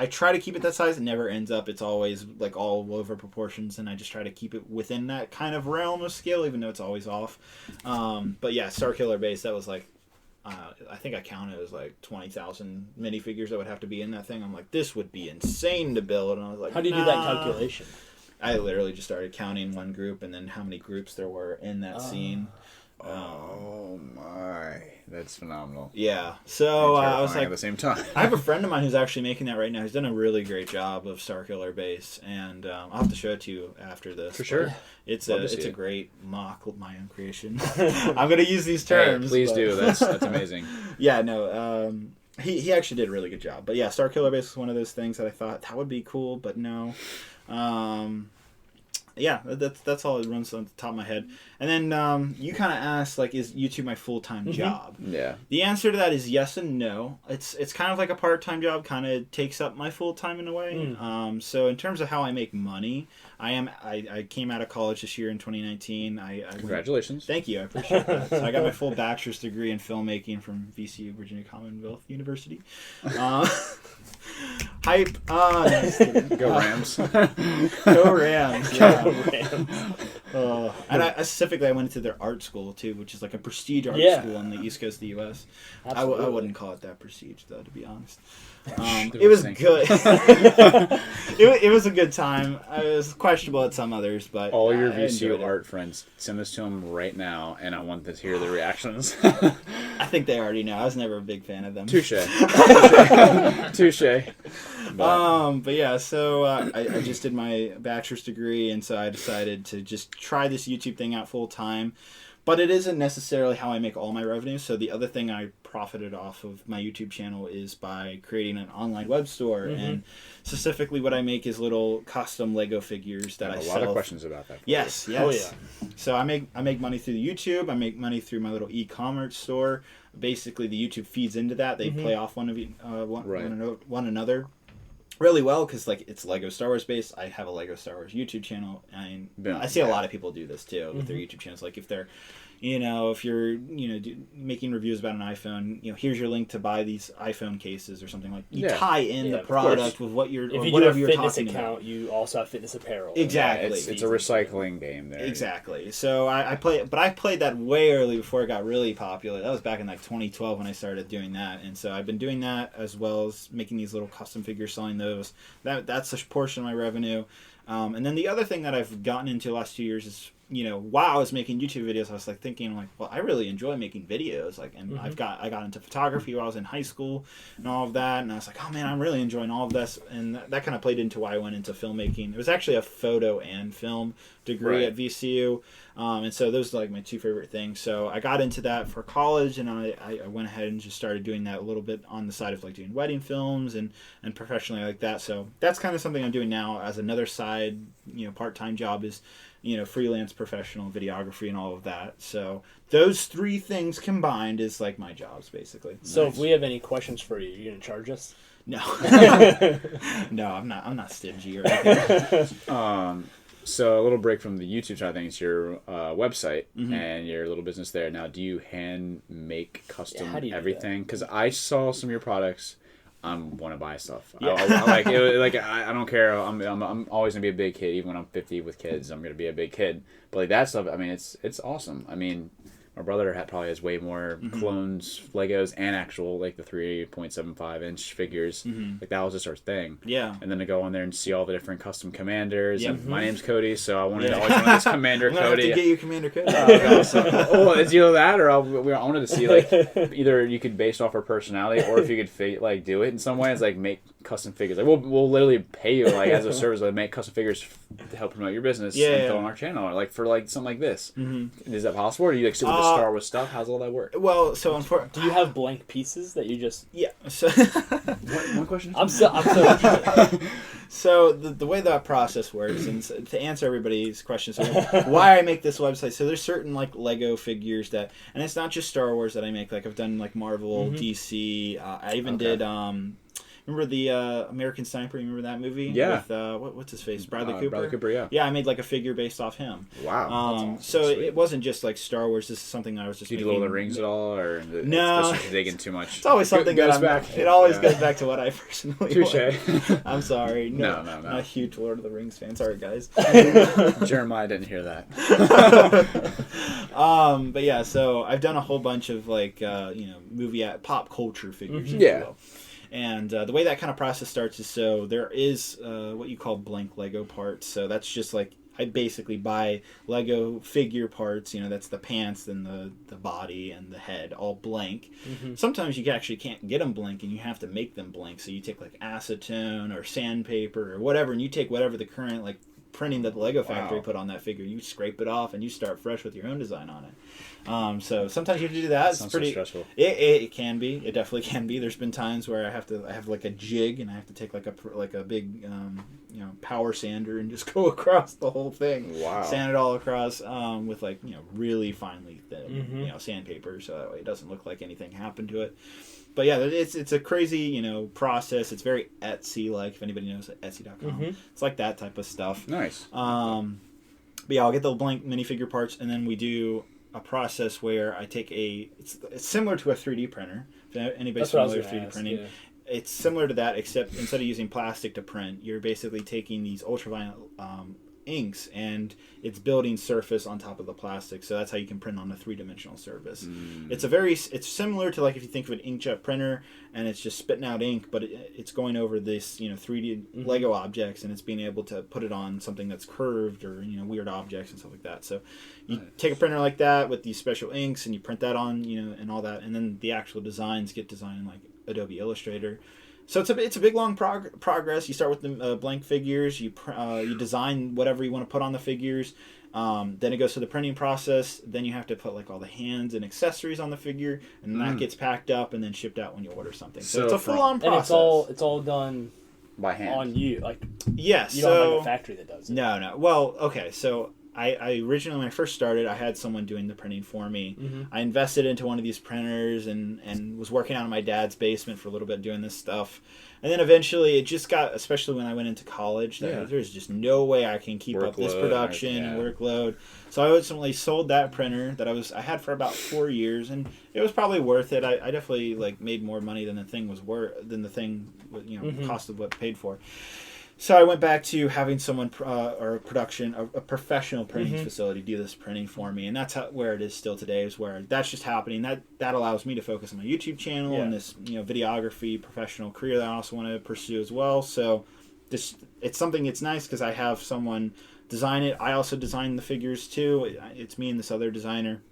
try to keep it that size. It never ends up. It's always like all over proportions, and I just try to keep it within that kind of realm of scale, even though it's always off. But yeah, Starkiller Base, that was like, I think I counted as like 20,000 minifigures that would have to be in that thing. I'm like, this would be insane to build, and I was like, how do you do that calculation? I literally just started counting one group and then how many groups there were in that scene. Oh my, that's phenomenal. Yeah, so I was like, at the same time, I have a friend of mine who's actually making that right now. He's done a really great job of Starkiller Base, and I'll have to show it to you after this. For sure, it's a great mock my own creation. I'm gonna use these terms. Hey, please do. That's amazing. Yeah, no. He actually did a really good job. But yeah, Starkiller Base was one of those things that I thought that would be cool, but no. Yeah, that's all that runs on the top of my head. And then you kind of asked, like, is YouTube my full-time job? Yeah. The answer to that is yes and no. It's kind of like a part-time job, kind of takes up my full-time in a way. So in terms of how I make money, I came out of college this year in 2019. Congratulations. Thank you, I appreciate that. So I got my full bachelor's degree in filmmaking from VCU, Virginia Commonwealth University. Hype. Go Rams. Go Rams. Yeah. Go Rams. And I specifically, I went into their art school too, which is like a prestige art school on the East Coast of the U.S. I wouldn't call it that prestige, though, to be honest. It was good. it was a good time. It was questionable at some others, but all your VCU art friends, send this to them right now, and I want to hear their reactions. I think they already know. I was never a big fan of them. Touche. Touche. But yeah, so I just did my bachelor's degree, and so I decided to just try this YouTube thing out full time. But it isn't necessarily how I make all my revenue. So the other thing I profited off of my YouTube channel is by creating an online web store. And specifically what I make is little custom Lego figures that I sell. A lot of questions about that. Yes. Oh, yeah. So I make money through the YouTube. I make money through my little e-commerce store. Basically, the YouTube feeds into that. They play off one another really well because like it's Lego Star Wars based. I have a Lego Star Wars YouTube channel, and I see a lot of people do this too with their YouTube channels. Like if they're, if you're making reviews about an iPhone, here's your link to buy these iPhone cases or something like. You tie in the product with what you're. If you whatever do a you're fitness talking account, about. you also have fitness apparel. Exactly, it's a recycling game there. Exactly. So I played that way early before it got really popular. That was back in like 2012 when I started doing that, and so I've been doing that as well as making these little custom figures, selling those. That's a portion of my revenue, and then the other thing that I've gotten into the last 2 years is while I was making YouTube videos, I was like thinking like, well, I really enjoy making videos, like, and I got into photography while I was in high school and all of that, and I was like, oh man, I'm really enjoying all of this, and that kind of played into why I went into filmmaking. It was actually a photo and film degree at VCU, and so those are like my two favorite things. So I got into that for college, and I went ahead and just started doing that a little bit on the side of like doing wedding films and professionally like that. So that's kind of something I'm doing now as another side, part-time job is freelance professional videography and all of that. So those three things combined is like my jobs basically. So if we have any questions for you, you're gonna charge us? No. No, I'm not stingy or anything. So a little break from the YouTube side of things, your website and your little business there. Now, do you hand make custom everything? Because I saw some of your products. I want to buy stuff. Yeah. I don't care. I'm always gonna be a big kid, even when I'm 50 with kids. I'm gonna be a big kid. But like that stuff, I mean, it's awesome. I mean, my brother probably has way more clones, Legos, and actual like the 3.75-inch figures. Like that was just our thing. Yeah. And then to go on there and see all the different custom commanders. Yeah. My name's Cody, so I always wanted this Commander Cody. Have to get you Commander Cody. Well, it's either that, or I wanted to see like either you could based off our personality, or if you could do it in some ways, like make custom figures. Like we'll literally pay you like as a service, like make custom figures to help promote your business and throw on our channel, or like for like something like this. Is that possible? Or do you like stick with the Star Wars stuff? How's all that work? Well, so do you have blank pieces that you just? Yeah. So one question. I'm so interested. So the way that process works, and to answer everybody's questions, why I make this website. So there's certain like Lego figures that, and it's not just Star Wars that I make. Like I've done like Marvel, DC. I even did. Remember the American Sniper? You remember that movie? Yeah. With what's his face? Bradley Cooper. Bradley Cooper. Yeah. Yeah, I made like a figure based off him. Wow. Awesome. So it wasn't just like Star Wars. This is something I was just. Do you do Lord of the Rings at all, or no? It's digging too much. It's always something that it always goes back to what I personally. Touché. I'm sorry. No. I'm not a huge Lord of the Rings fan. Sorry, guys. Jeremiah didn't hear that. But yeah, so I've done a whole bunch of like movie pop culture figures. Yeah. And the way that kind of process starts is so there is what you call blank Lego parts. So that's just like I basically buy Lego figure parts. That's the pants and the body and the head all blank. Sometimes you actually can't get them blank and you have to make them blank. So you take like acetone or sandpaper or whatever, and you take whatever the current like printing that the Lego factory put on that figure. You scrape it off and you start fresh with your own design on it. So sometimes you have to do that. It's pretty stressful. It can be. It definitely can be. There's been times where I have like a jig and I have to take like a big power sander and just go across the whole thing. Wow. Sand it all across with like really finely thin sandpaper, so that way it doesn't look like anything happened to it. But yeah, it's a crazy process. It's very Etsy like, if anybody knows Etsy.com. It's like that type of stuff. Nice. But yeah, I'll get the blank minifigure parts, and then we do a process where I take it's similar to a 3D printer. If anybody's familiar with 3D printing, it's similar to that, except instead of using plastic to print, you're basically taking these ultraviolet inks and it's building surface on top of the plastic. So that's how you can print on a three-dimensional surface. It's similar to like if you think of an inkjet printer and it's just spitting out ink, but it's going over this 3D Lego objects, and it's being able to put it on something that's curved or weird objects and stuff like that. So you take a printer like that with these special inks and you print that on and all that, and then the actual designs get designed in like Adobe Illustrator. So it's a big long progress. You start with the blank figures. You design whatever you want to put on the figures. Then it goes to the printing process. Then you have to put like all the hands and accessories on the figure, and that gets packed up and then shipped out when you order something. So it's a full on process. And it's all done by hand on you. Like yes, you don't have like a factory that does it. No. Well, okay, so. I originally, when I first started, I had someone doing the printing for me. Mm-hmm. I invested into one of these printers and was working out in my dad's basement for a little bit doing this stuff. And then eventually it just got, especially when I went into college, there's just no way I can keep up this production and workload. So I ultimately sold that printer that I had for about 4 years, and it was probably worth it. I definitely like made more money than the thing was worth, cost of what it paid for. So I went back to having someone a professional printing facility do this printing for me, and that's where it is still today. Is where that's just happening. That allows me to focus on my YouTube channel and this videography professional career that I also want to pursue as well. So it's something. It's nice because I have someone design it. I also design the figures too. It's me and this other designer.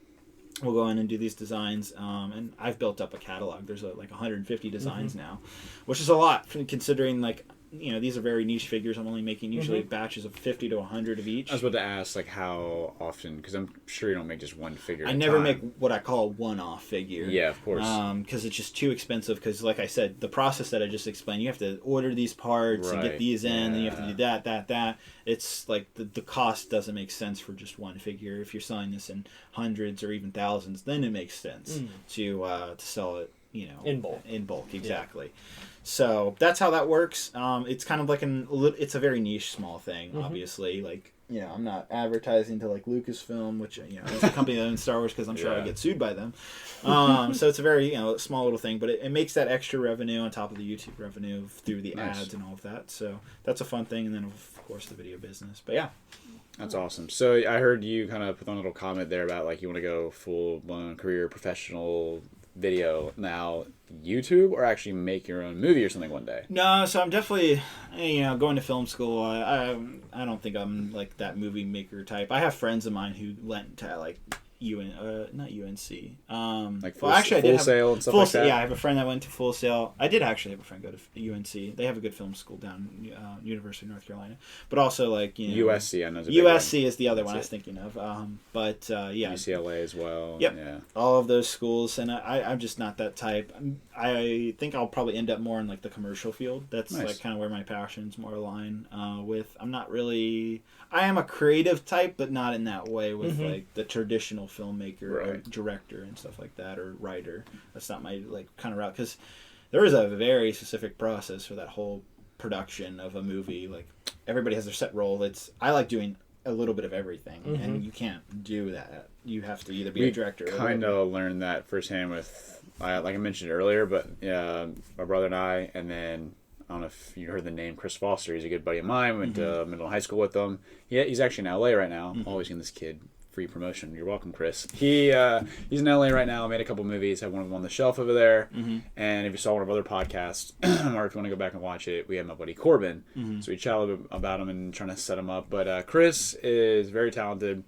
We'll go in and do these designs, and I've built up a catalog. There's like 150 designs now, which is a lot considering like. These are very niche figures. I'm only making usually batches of 50 to 100 of each. I was about to ask, like, how often, because I'm sure you don't make just one figure I never make what I call a one-off figure. Yeah, of course. Because it's just too expensive, because, like I said, the process that I just explained, you have to order these parts and get these in, and you have to do that. It's like the cost doesn't make sense for just one figure. If you're selling this in hundreds or even thousands, then it makes sense to sell it, in bulk. In bulk, exactly. Yeah. So that's how that works. It's kind of like it's a very niche, small thing, obviously. Like, I'm not advertising to like Lucasfilm, which, is a company that owns Star Wars, because I'm sure I'll get sued by them. So it's a very, small little thing, but it makes that extra revenue on top of the YouTube revenue through the ads and all of that. So that's a fun thing. And then, of course, the video business. But yeah. That's awesome. So I heard you kind of put on a little comment there about like you want to go full-blown career professional video now. YouTube, or actually make your own movie or something one day? No, so I'm definitely, going to film school. I don't think I'm like that movie maker type. I have friends of mine who went to like not UNC. Like Full Sail and stuff like that? Yeah, I have a friend that went to Full Sail. I did actually have a friend go to UNC. They have a good film school down University of North Carolina. But also like, USC, I know. USC is the other one I was thinking of. But yeah. UCLA as well. Yep. Yeah. All of those schools, and I'm just not that type. I think I'll probably end up more in like the commercial field. That's like kind of where my passions more align with. I'm not really... I am a creative type, but not in that way with like the traditional filmmaker or director and stuff like that, or writer. That's not my like kind of route, because there is a very specific process for that whole production of a movie. Like, everybody has their set role. I like doing a little bit of everything, and you can't do that. You have to either be a director. We kind of learned that firsthand with, like I mentioned earlier, but my brother and I, and then I don't know if you heard the name Chris Foster. He's a good buddy of mine. Went to middle high school with him. He's actually in LA right now. Always getting this kid free promotion. You're welcome, Chris. He's in LA right now. Made a couple movies. Have one of them on the shelf over there. And if you saw one of our other podcasts, or if you want to go back and watch it, we had my buddy Corbin. So we chat a little bit about him and trying to set him up. But Chris is very talented.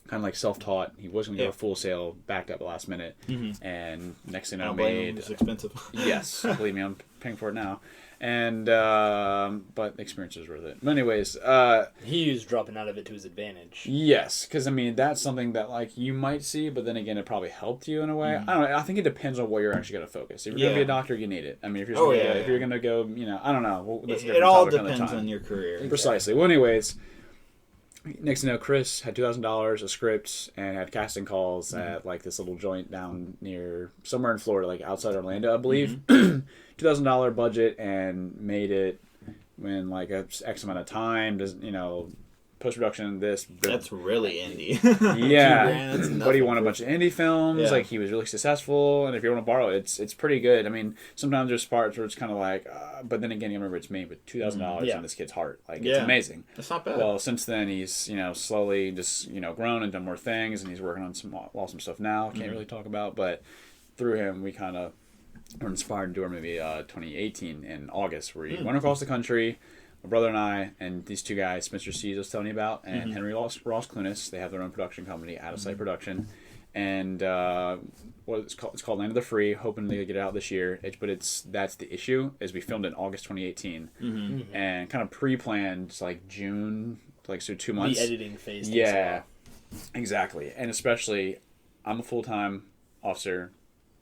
Kind of like self-taught. He was going to go to Full Sail, backed up last minute, and next thing I made. It's expensive. Yes, believe me, I'm paying for it now. And but the experience is worth it. But anyways, he used dropping out of it to his advantage. Yes, because I mean that's something that like you might see, but then again, it probably helped you in a way. I don't know. I think it depends on what you're actually going to focus. If you're going to be a doctor, you need it. I mean, if you're if you're going to go, I don't know. Well, it all depends on your career. Precisely. Well, anyways. Next to know, Chris had $2,000 of scripts and had casting calls at like this little joint down near somewhere in Florida, like outside Orlando, I believe. $2,000 budget, and made it in like X amount of time. Post-production, this. That's really indie. Yeah. But he won a bunch of indie films. Yeah. Like, he was really successful. And if you want to borrow it, it's pretty good. I mean, sometimes there's parts where it's kind of like, but then again, you remember it's made with $2,000 in this kid's heart. Like, it's amazing. That's not bad. Well, since then, he's, slowly just, grown and done more things. And he's working on some awesome stuff now. Can't really talk about. But through him, we kind of were inspired to do our movie 2018 in August, where he went across the country. My brother and I, and these two guys, Spencer Seas was telling you about, and Henry Ross Clunas, they have their own production company, Out of Sight Production, and what it's called Land of the Free. Hoping to get it out this year. But that's the issue is we filmed in August 2018, and kind of pre-planned like June, like so 2 months. The editing phase. Yeah, exactly. And especially, I'm a full-time officer.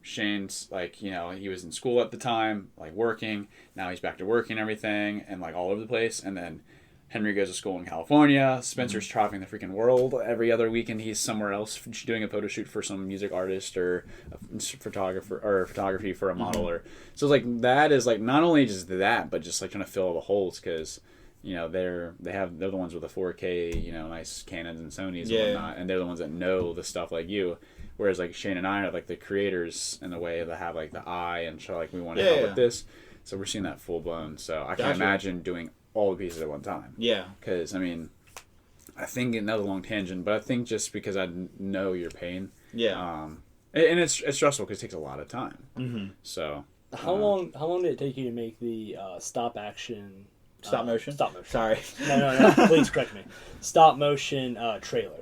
Shane's like, you know, he was in school at the time, like working. Now he's back to work and everything, and like all over the place. And then Henry goes to school in California. Spencer's traveling the freaking world. Every other weekend he's somewhere else doing a photo shoot for some music artist or a photographer or photography for a model. Or so it's like that is like not only just that, but just like trying to fill all the holes because, you know, they're the ones with the 4K, you know, nice Canons and Sonys and whatnot, and they're the ones that know the stuff like you. Whereas like Shane and I are like the creators in the way that have like the eye and show like we want to help with this. So we're seeing that full blown. So I can't imagine doing all the pieces at one time. Yeah. Because I mean, I think another long tangent, but I think just because I know your pain. Yeah. And it's stressful because it takes a lot of time. Mm-hmm. So. How long did it take you to make the stop motion? Stop motion. Sorry. No. Please correct me. Stop motion trailer.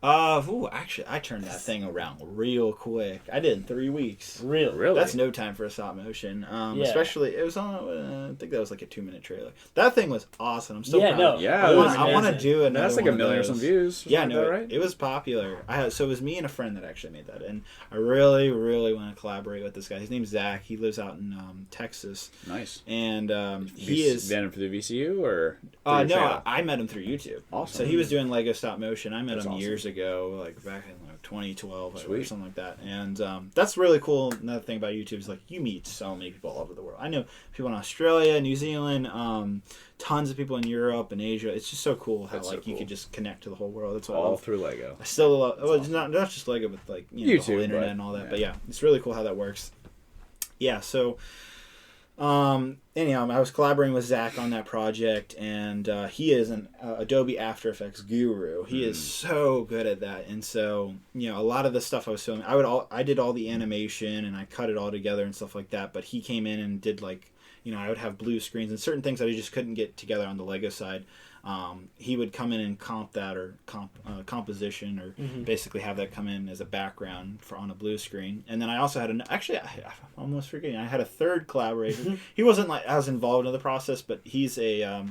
Actually, I turned that thing around real quick. I did in 3 weeks. Really? That's no time for a stop motion. Especially, it was on, I think that was like a 2-minute trailer. That thing was awesome. I'm still proud. I want to do another. That's like 1 million or some views. Yeah, no, right? It was popular. So it was me and a friend that actually made that, and I really, really want to collaborate with this guy. His name's Zach. He lives out in Texas. Nice. And he is. Met him for the VCU or? No, I met him through YouTube. Awesome. So he was doing Lego stop motion. I met him years ago, like back in like 2012 or something like that. And that's really cool. Another thing about YouTube is like you meet so many people all over the world. I know people in Australia, New Zealand, tons of people in Europe and Asia. It's just so cool how you could just connect to the whole world. That's what all through Lego. I still love. Well, it's not just Lego, but like YouTube, the whole internet and all that. But yeah, it's really cool how that works. Yeah. So. Anyhow, I was collaborating with Zach on that project, and he is an Adobe After Effects guru. He is so good at that, and so a lot of the stuff I was filming, I did all the animation and I cut it all together and stuff like that. But he came in and did like I would have blue screens and certain things that I just couldn't get together on the Lego side. He would come in and comp that or composition or basically have that come in as a background on a blue screen. And then I also had I'm almost forgetting, I had a third collaborator. He wasn't like as involved in the process, but he's a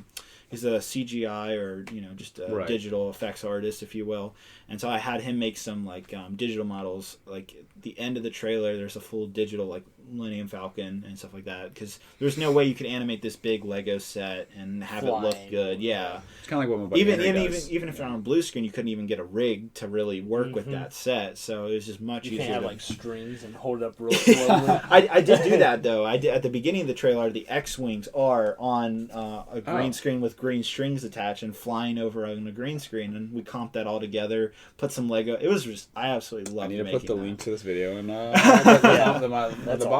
CGI or just a digital effects artist, if you will. And so I had him make some like digital models. Like the end of the trailer, there's a full digital like Millennium Falcon and stuff like that, because there's no way you could animate this big Lego set and have it look good. Yeah, it's kind of like what my even if you're on a blue screen, you couldn't even get a rig to really work with that set. So it was just much easier. You can't have like strings and hold it up real slowly. I did do that though. I did at the beginning of the trailer. The X-wings are on a green screen with green strings attached and flying over on a green screen, and we comped that all together. Put some Lego. It was just I absolutely loved making that. I need to put the link to this video and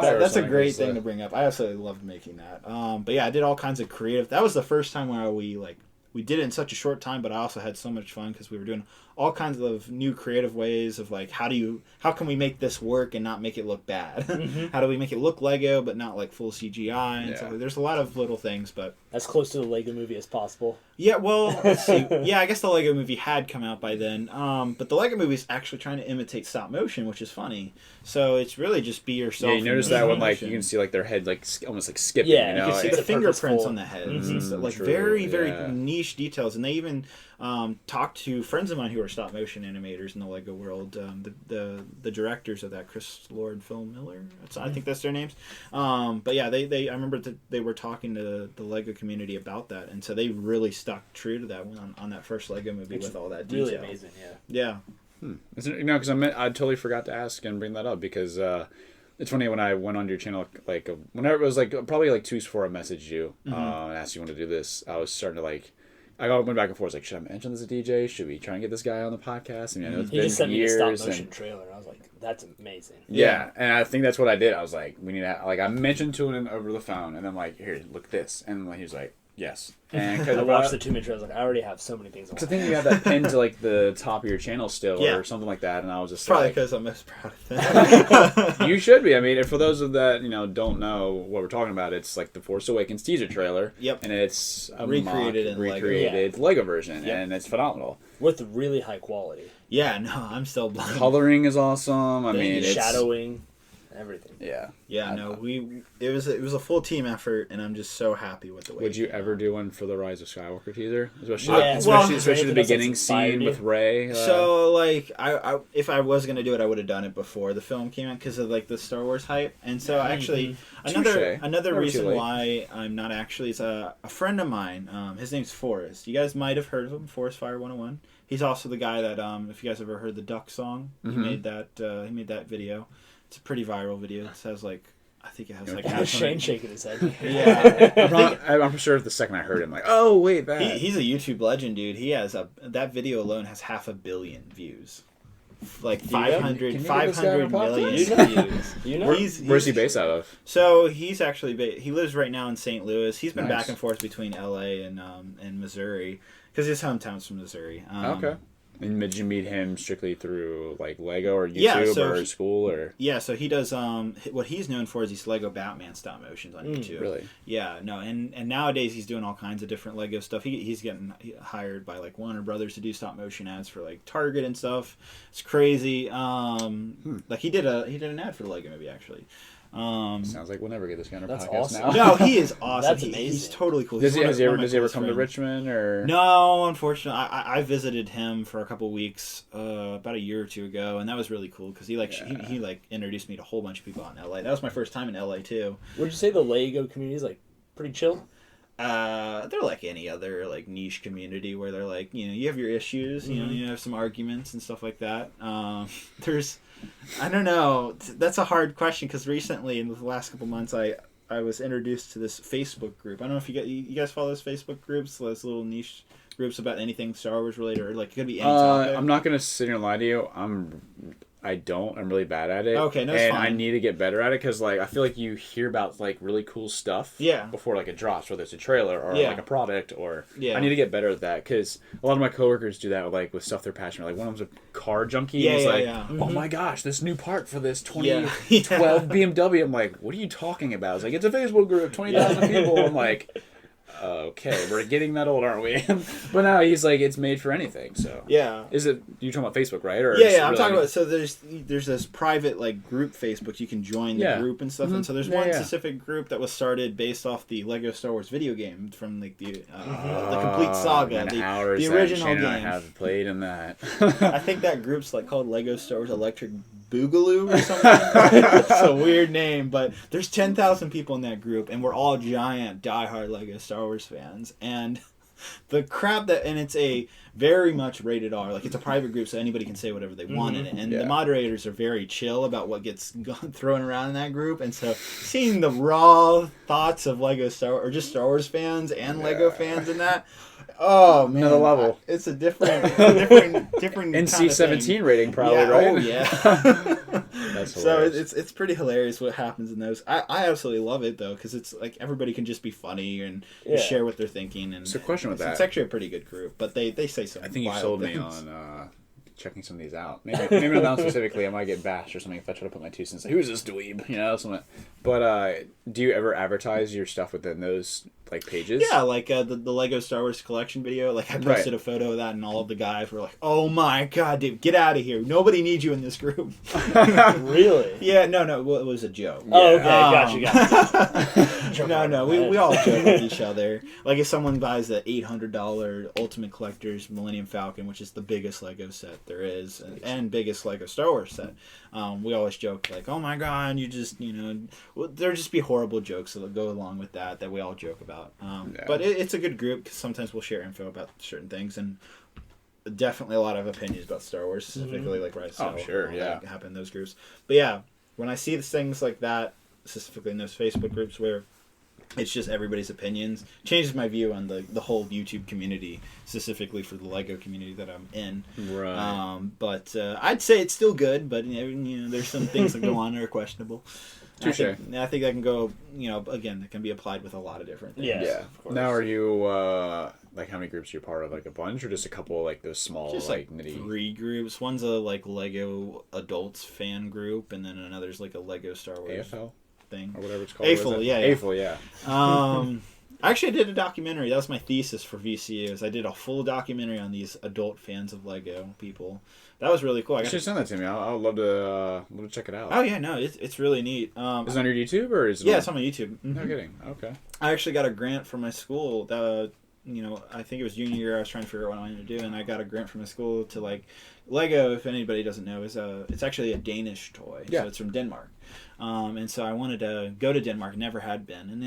that's a great thing to bring up. I absolutely loved making that. But yeah, I did all kinds of creative. That was the first time where we did it in such a short time, but I also had so much fun because we were doing all kinds of new creative ways of like how can we make this work and not make it look bad? How do we make it look Lego but not like full CGI and stuff? There's a lot of little things, but as close to the Lego movie as possible. Yeah, well, let's see. Yeah, I guess the Lego movie had come out by then. But the Lego movie is actually trying to imitate stop motion, which is funny. So it's really just be yourself. Yeah, you notice that when like you can see like their head like almost like skipping. Yeah, you can see the fingerprints on the heads and stuff, like very niche details. And they even talked to friends of mine who are stop motion animators in the Lego world. The directors of that, Chris Lord, Phil Miller. I think that's their names. But yeah, I remember that they were talking to the Lego community about that, and so they really stuck true to that on that first Lego movie with all that detail. Really amazing, yeah. Because I totally forgot to ask and bring that up because it's funny when I went on your channel like whenever it was like probably like 2 weeks before I messaged you and asked you want to do this, I was starting to like. I went back and forth. Like, should I mention this to DJ? Should we try and get this guy on the podcast? I mean, I know it's been just sent years. Me a stop motion trailer, and I was like, "That's amazing." Yeah, and I think that's what I did. I was like, "We need to." Like, I mentioned to him over the phone, and I'm like, "Here, look at this," and he was like, Yes. And I watched the 2-minute trailer. I was like, I already have so many things. Because I think you have that pinned to like the top of your channel still, or something like that, and I was just probably because I'm most proud of it. You should be. I mean, for those of that don't know what we're talking about, it's like the Force Awakens teaser trailer. Yep. And it's a recreated Lego version, and it's phenomenal with really high quality. Yeah, no, I'm still blind. Coloring is awesome. I mean, it's shadowing. Everything. Yeah. No, it was a full team effort, and I'm just so happy with the way. Would you ever do one for the Rise of Skywalker teaser? Especially the beginning scene with Rey. So like, I if I was gonna do it, I would have done it before the film came out because of like the Star Wars hype. And so actually, another reason why I'm not actually is a friend of mine. His name's Forrest. You guys might have heard of him, Forrest Fire 101. He's also the guy that if you guys ever heard the Duck song, he made that video. It's a pretty viral video. It has like, I think it has like Shane shaking his head. Yeah, I'm sure the second I heard him, like, oh wait, that he's a YouTube legend, dude. He has that video alone has 500 million views, like 500 million views. Where's he based out of? So he's actually he lives right now in St. Louis. He's been back and forth between LA and Missouri because his hometown's from Missouri. Okay. And did you meet him strictly through like Lego or YouTube or school or? Yeah, so he does what he's known for is these Lego Batman stop motions on YouTube. Really? Yeah, no, and nowadays he's doing all kinds of different Lego stuff. He's getting hired by like Warner Brothers to do stop motion ads for like Target and stuff. It's crazy. Like he did an ad for the Lego movie actually. Sounds like we'll never get this kind of podcast awesome. now. No, he is awesome. That's amazing. He's totally cool. Does he ever come to Richmond or? No, unfortunately, I visited him for a couple weeks about a year or two ago, and that was really cool because he introduced me to a whole bunch of people out in LA. That was my first time in LA too. Would you say the Lego community is like pretty chill? They're like any other like niche community where they're like, you have your issues, you have some arguments and stuff like that. I don't know. That's a hard question because recently in the last couple months I was introduced to this Facebook group. I don't know if you guys follow those Facebook groups, those little niche groups about anything Star Wars related or like it could be any topic. I'm not gonna sit here and lie to you. I'm really bad at it. Okay, that's fine. I need to get better at it because like I feel like you hear about like really cool stuff before like it drops, whether it's a trailer or like a product or I need to get better at that because a lot of my coworkers do that with stuff they're passionate about. Like one of them's a car junkie and he's like, oh my gosh, this new part for this 2012 BMW. I'm like, what are you talking about? It's like, it's a Facebook group, 20,000 people. I'm like, okay, we're getting that old, aren't we? But now he's like, it's made for anything. So is it? You're talking about Facebook, right? Or I'm talking about. So there's this private like group Facebook you can join the group and stuff. And so there's one specific group that was started based off the Lego Star Wars video game from like the complete saga, the original game. I have played in that. I think that group's like called Lego Star Wars Electric Boogaloo or something. It's a weird name, but there's 10,000 people in that group, and we're all giant, diehard Lego Star Wars fans. And the crap and it's a very much rated R. Like it's a private group, so anybody can say whatever they want in it. And the moderators are very chill about what gets thrown around in that group. And so seeing the raw thoughts of Lego Star or just Star Wars fans and Lego fans in that. Oh man, another level. It's a different NC-17 rating, probably, right? Oh yeah. That's hilarious. So it's pretty hilarious what happens in those. I absolutely love it though because it's like everybody can just be funny and share what they're thinking. And so, question with that. It's actually a pretty good group, but they say something. I think you sold me on checking some of these out. Maybe not specifically. I might get bashed or something if I try to put my 2 cents. Like, who's this dweeb? Something. But do you ever advertise your stuff within those like pages? Yeah, like the Lego Star Wars collection video. Like I posted a photo of that, and all of the guys were like, "Oh my god, dude, get out of here! Nobody needs you in this group." Really? Yeah. No. Well, it was a joke. Oh, okay. Gotcha. No. We all joke with each other. Like if someone buys the $800 Ultimate Collector's Millennium Falcon, which is the biggest Lego set there is, and biggest Lego Star Wars set, we always joke like, "Oh my god, you just there'll just be horrible jokes that'll go along with that we all joke about." But it's a good group because sometimes we'll share info about certain things and definitely a lot of opinions about Star Wars, specifically like Rise of Skywalker. Happen in those groups. But yeah, when I see things like that, specifically in those Facebook groups where it's just everybody's opinions, changes my view on the whole YouTube community, specifically for the Lego community that I'm in. Right. But I'd say it's still good, but there's some things that go on that are questionable. I think that can go, again, that can be applied with a lot of different things. Yeah. Now, are you, like, how many groups are you part of? Like, a bunch or just a couple, like, those small, just like nitty? 3 groups. One's a, like, Lego adults fan group, and then another's, like, a Lego Star Wars AFL thing. Or whatever it's called. AFL, yeah. AFL, yeah. I actually did a documentary. That was my thesis for VCUs. I did a full documentary on these adult fans of Lego people. That was really cool. You should send that to me. I would love to check it out. Oh yeah, no, it's really neat. Is it on your YouTube or is it? Yeah, it's on my YouTube. Mm-hmm. No kidding. Okay. I actually got a grant from my school. I think it was junior year. I was trying to figure out what I wanted to do, and I got a grant from my school to like Lego. If anybody doesn't know, it's actually a Danish toy. Yeah. So it's from Denmark, and so I wanted to go to Denmark. Never had been, and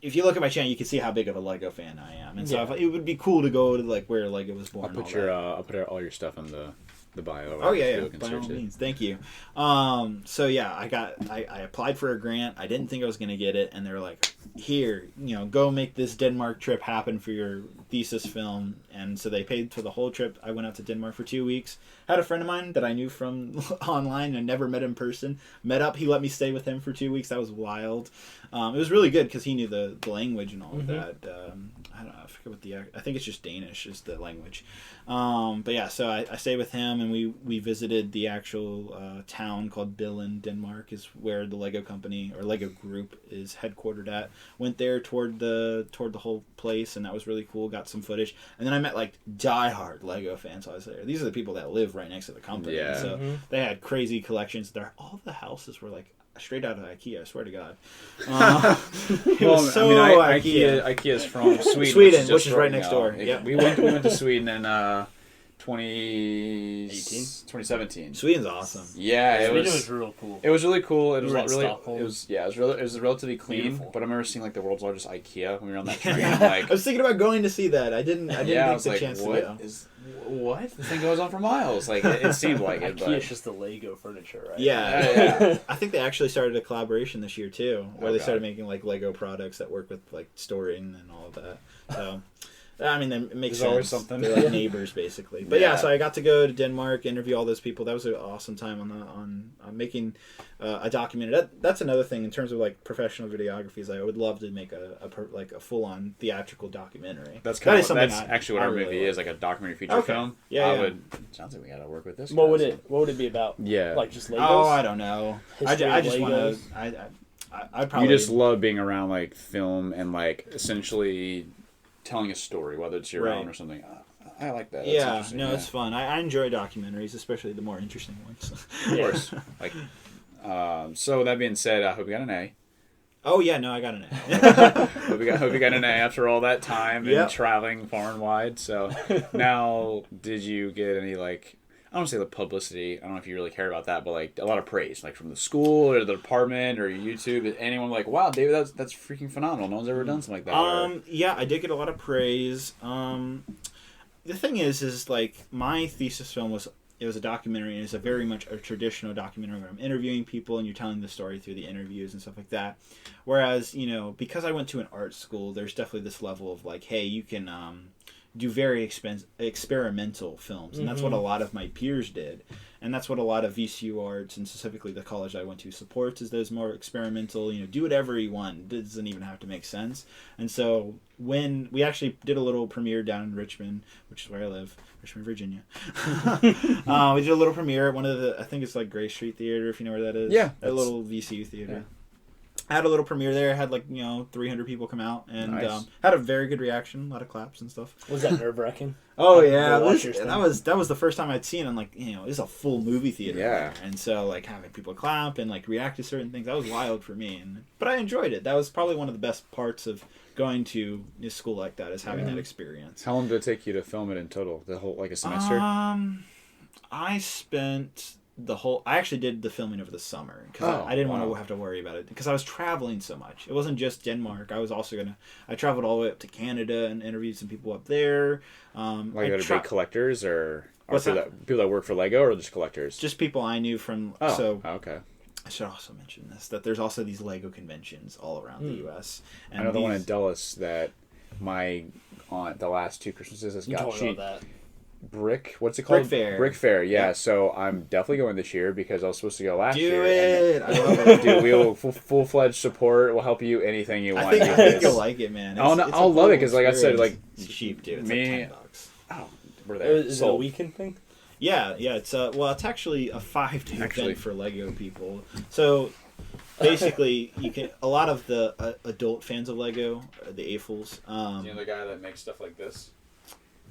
if you look at my channel, you can see how big of a Lego fan I am, and so it would be cool to go to like where Lego was born. I'll put all your stuff in the bio. Oh yeah, by all means. Thank you. So yeah, I applied for a grant. I didn't think I was gonna get it, and they were like, "Here, go make this Denmark trip happen for your thesis film." And so they paid for the whole trip. I went out to Denmark for 2 weeks. Had a friend of mine that I knew from online and never met in person. Met up. He let me stay with him for 2 weeks. That was wild. It was really good because he knew the language and all of that. I don't know. I forget what I think it's just Danish is the language. But yeah, so I stayed with him and we visited the actual town called Billund, Denmark, is where the Lego company or Lego group is headquartered at. Went there toward the whole place, and that was really cool. Got some footage, and then I met like diehard Lego fans while I was there. These are the people that live right next to the company. Yeah. So they had crazy collections there. All the houses were like straight out of IKEA, I swear to God. It was so IKEA. IKEA's from Sweden. Which is right next door. Yeah, we went to Sweden in 2017. Sweden's awesome. Yeah, Sweden was real cool. It was really cool. It was Stockholm. it was relatively clean. Beautiful. But I remember seeing like the world's largest IKEA when we were on that train. Like, I was thinking about going to see that. I didn't take the chance to go. What? The thing goes on for miles. Like it seemed like it. IKEA's just the Lego furniture, right? Yeah. I think they actually started a collaboration this year too, where they started making like Lego products that work with like storing and all of that. So. I mean, it makes sense. Always something. They're like neighbors, basically. But yeah, so I got to go to Denmark, interview all those people. That was an awesome time on making a documentary. That's another thing in terms of like professional videography. Is I would love to make a full on theatrical documentary. That's actually what our movie is, like a documentary feature film. Yeah, sounds like we gotta work with this. What would it be about? Yeah, like just Legos. Oh, I don't know. I just want to. I probably. You just love being around like film and like essentially telling a story, whether it's your own or something. I like that. That's it's fun. I enjoy documentaries, especially the more interesting ones. Of course. Like, so that being said, I hope you got an A. Oh yeah, no, I got an A. hope you got an A after all that time and traveling far and wide. So now, did you get any like? I don't want to say the publicity. I don't know if you really care about that, but like a lot of praise, like from the school or the department or YouTube. Is anyone like, wow, David, that's freaking phenomenal. No one's ever done something like that. Yeah, I did get a lot of praise. The thing is like my thesis film was a documentary, and it's a very much a traditional documentary where I'm interviewing people and you're telling the story through the interviews and stuff like that. Whereas, because I went to an art school, there's definitely this level of like, hey, you can do very experimental films, and that's what a lot of my peers did, and that's what a lot of VCU Arts and specifically the college I went to supports, is those more experimental, do whatever you want, it doesn't even have to make sense. And so when we actually did a little premiere down in Richmond, which is where I live, Richmond, Virginia, we did a little premiere at one of the, I think it's like Gray Street Theater, if you know where that is. Yeah, a little VCU theater. I had a little premiere there. I had 300 people come out, and had a very good reaction. A lot of claps and stuff. Was that nerve-wracking? Oh yeah, that was the first time I'd seen it. I'm like, it's a full movie theater. Yeah. And so like having people clap and like react to certain things, that was wild for me. But I enjoyed it. That was probably one of the best parts of going to a school like that, is having that experience. How long did it take you to film it in total? The whole a semester? I spent I actually did the filming over the summer because I didn't want to have to worry about it because I was traveling so much. It wasn't just Denmark. I was also I traveled all the way up to Canada and interviewed some people up there. Big collectors or people that work for Lego, or just collectors? Just people I knew from. Okay. I should also mention this, that there's also these Lego conventions all around the U.S. And I know the one in Dulles that my aunt the last 2 Christmases has got. What's it called? Brick Fair, yeah. So I'm definitely going this year because I was supposed to go last year. Do it! I love it. Dude, we will full-fledged support. We'll help you anything you want. I think you'll like it, man. I'll love it because, like I said, like it's cheap, dude. It's me, like $10. Oh, we're there. Is it a weekend thing? Yeah. It's it's actually a 5-day event for Lego people. So basically, you can a lot of the adult fans of Lego, the AFLs. You know the guy that makes stuff like this.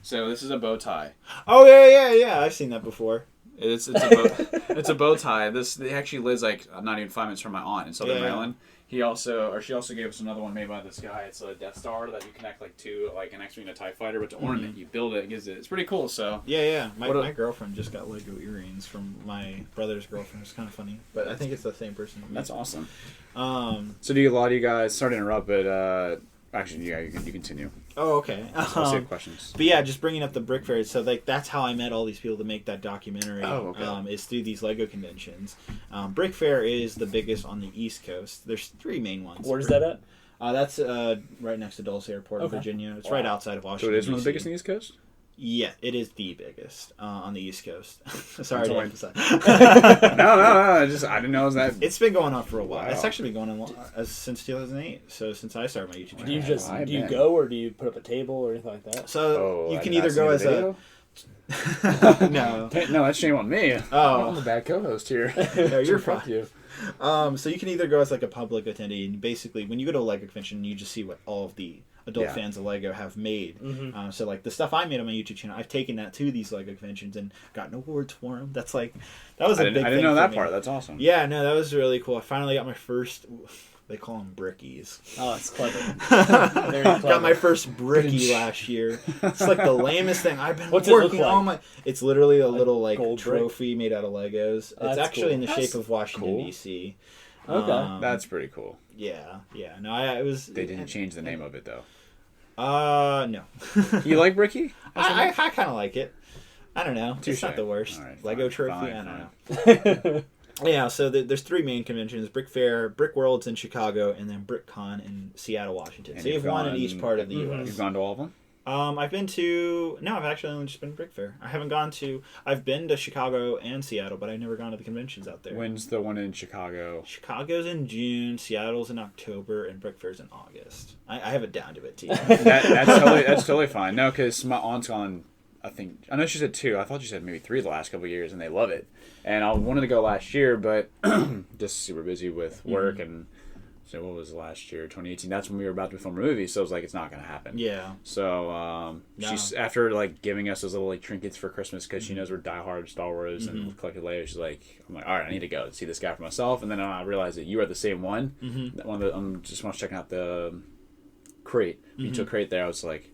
So this is a bow tie. Oh yeah. I've seen that before. It's a bow tie. It actually lives like not even 5 minutes from my aunt in Southern Maryland. She also gave us another one made by this guy. It's a Death Star that you connect to like an X-wing and a TIE fighter, but to ornament, you build it, it's pretty cool. So yeah. My girlfriend just got Lego earrings from my brother's girlfriend. It's kind of funny, but I think it's the same person. That's awesome. So do a lot of you guys? Sorry to interrupt, but actually, yeah, you continue. Oh, okay. Questions. But yeah, just bringing up the Brick Fair. So like that's how I met all these people to make that documentary. Oh, okay. Is through these Lego conventions. Brick Fair is the biggest on the East Coast. There's 3 main ones. Where's that at? That's right next to Dulce Airport in Virginia. It's right outside of Washington. So it is one of the DC. biggest in the East Coast? Yeah, it is the biggest on the East Coast. Sorry to emphasize. No. I didn't know it was that. It's been going on for a while. Wow. It's actually been going on since 2008. So since I started my YouTube channel. Do you go or do you put up a table or anything like that? So you can either go as a no, that's shame on me. I'm the bad co-host here. No, you're fine. Fuck you. So you can either go as like a public attendee, and basically when you go to a Lego convention, you just see what all of the adult fans of Lego have made. Mm-hmm. So like the stuff I made on my YouTube channel, I've taken that to these Lego conventions and gotten awards for them. That's like that was a big thing. I didn't know that me. part. That's awesome. Yeah, no, that was really cool. I finally got my first. They call them brickies. Oh, it's clever. Very clever. Got my first bricky last year. It's like the lamest thing. I've been What's working it look like? on my. It's literally a little like gold trophy made out of Legos. Oh, it's actually cool. in the shape of Washington cool. D.C. Okay. That's pretty cool. Yeah. No, it was. They didn't change the name of it though. No. You like Bricky? I kind of like it. I don't know. Touché. It's not the worst. Right, Lego fine, trophy. fine, I don't know. Yeah, so there's 3 main conventions: Brick Fair, Brick Worlds in Chicago, and then BrickCon in Seattle, Washington. And so you have one in each part of the U.S. You've gone to all of them? I've been to... No, I've actually only just been to Brick Fair. I haven't gone to... I've been to Chicago and Seattle, but I've never gone to the conventions out there. When's the one in Chicago? Chicago's in June, Seattle's in October, and Brick Fair's in August. I have it down to it, too. That's totally fine. No, because my aunt's gone... I know she said 2. I thought she said maybe 3 the last couple of years, and they love it. And I wanted to go last year, but just super busy with work. And so what was last year? 2018. That's when we were about to film a movie. So I was like, it's not going to happen. Yeah. So she's after like giving us those little like trinkets for Christmas because she knows we're diehard Star Wars and we've collected Lego. She's like, I'm like, all right, I need to go see this guy for myself. And then I realized that you are the same one. That one of the, I'm just want to check out the crate. You took crate there. I was like,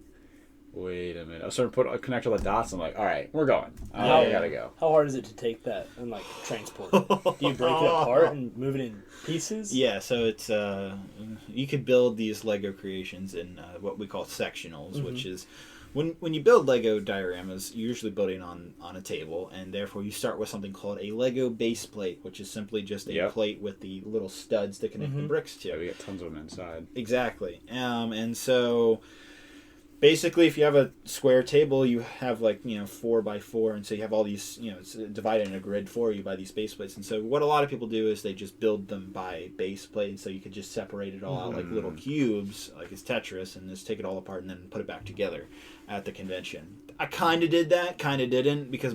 wait a minute. I was sort of connect all the dots. I'm like, all right, we're going. I gotta go. How hard is it to take that and like transport it? Do you break it apart and move it in pieces? Yeah, so it's you could build these Lego creations in what we call sectionals, which is when you build Lego dioramas, you're usually building on a table, and therefore you start with something called a Lego base plate, which is simply just a plate with the little studs to connect the bricks to. Yeah, we got tons of them inside. Exactly. And so basically, if you have a square table, you have 4x4, and so you have all these, it's divided in a grid for you by these base plates. And so what a lot of people do is they just build them by base plate, and so you could just separate it all out like little cubes, like it's Tetris, and just take it all apart and then put it back together at the convention. I kind of did that, kind of didn't, because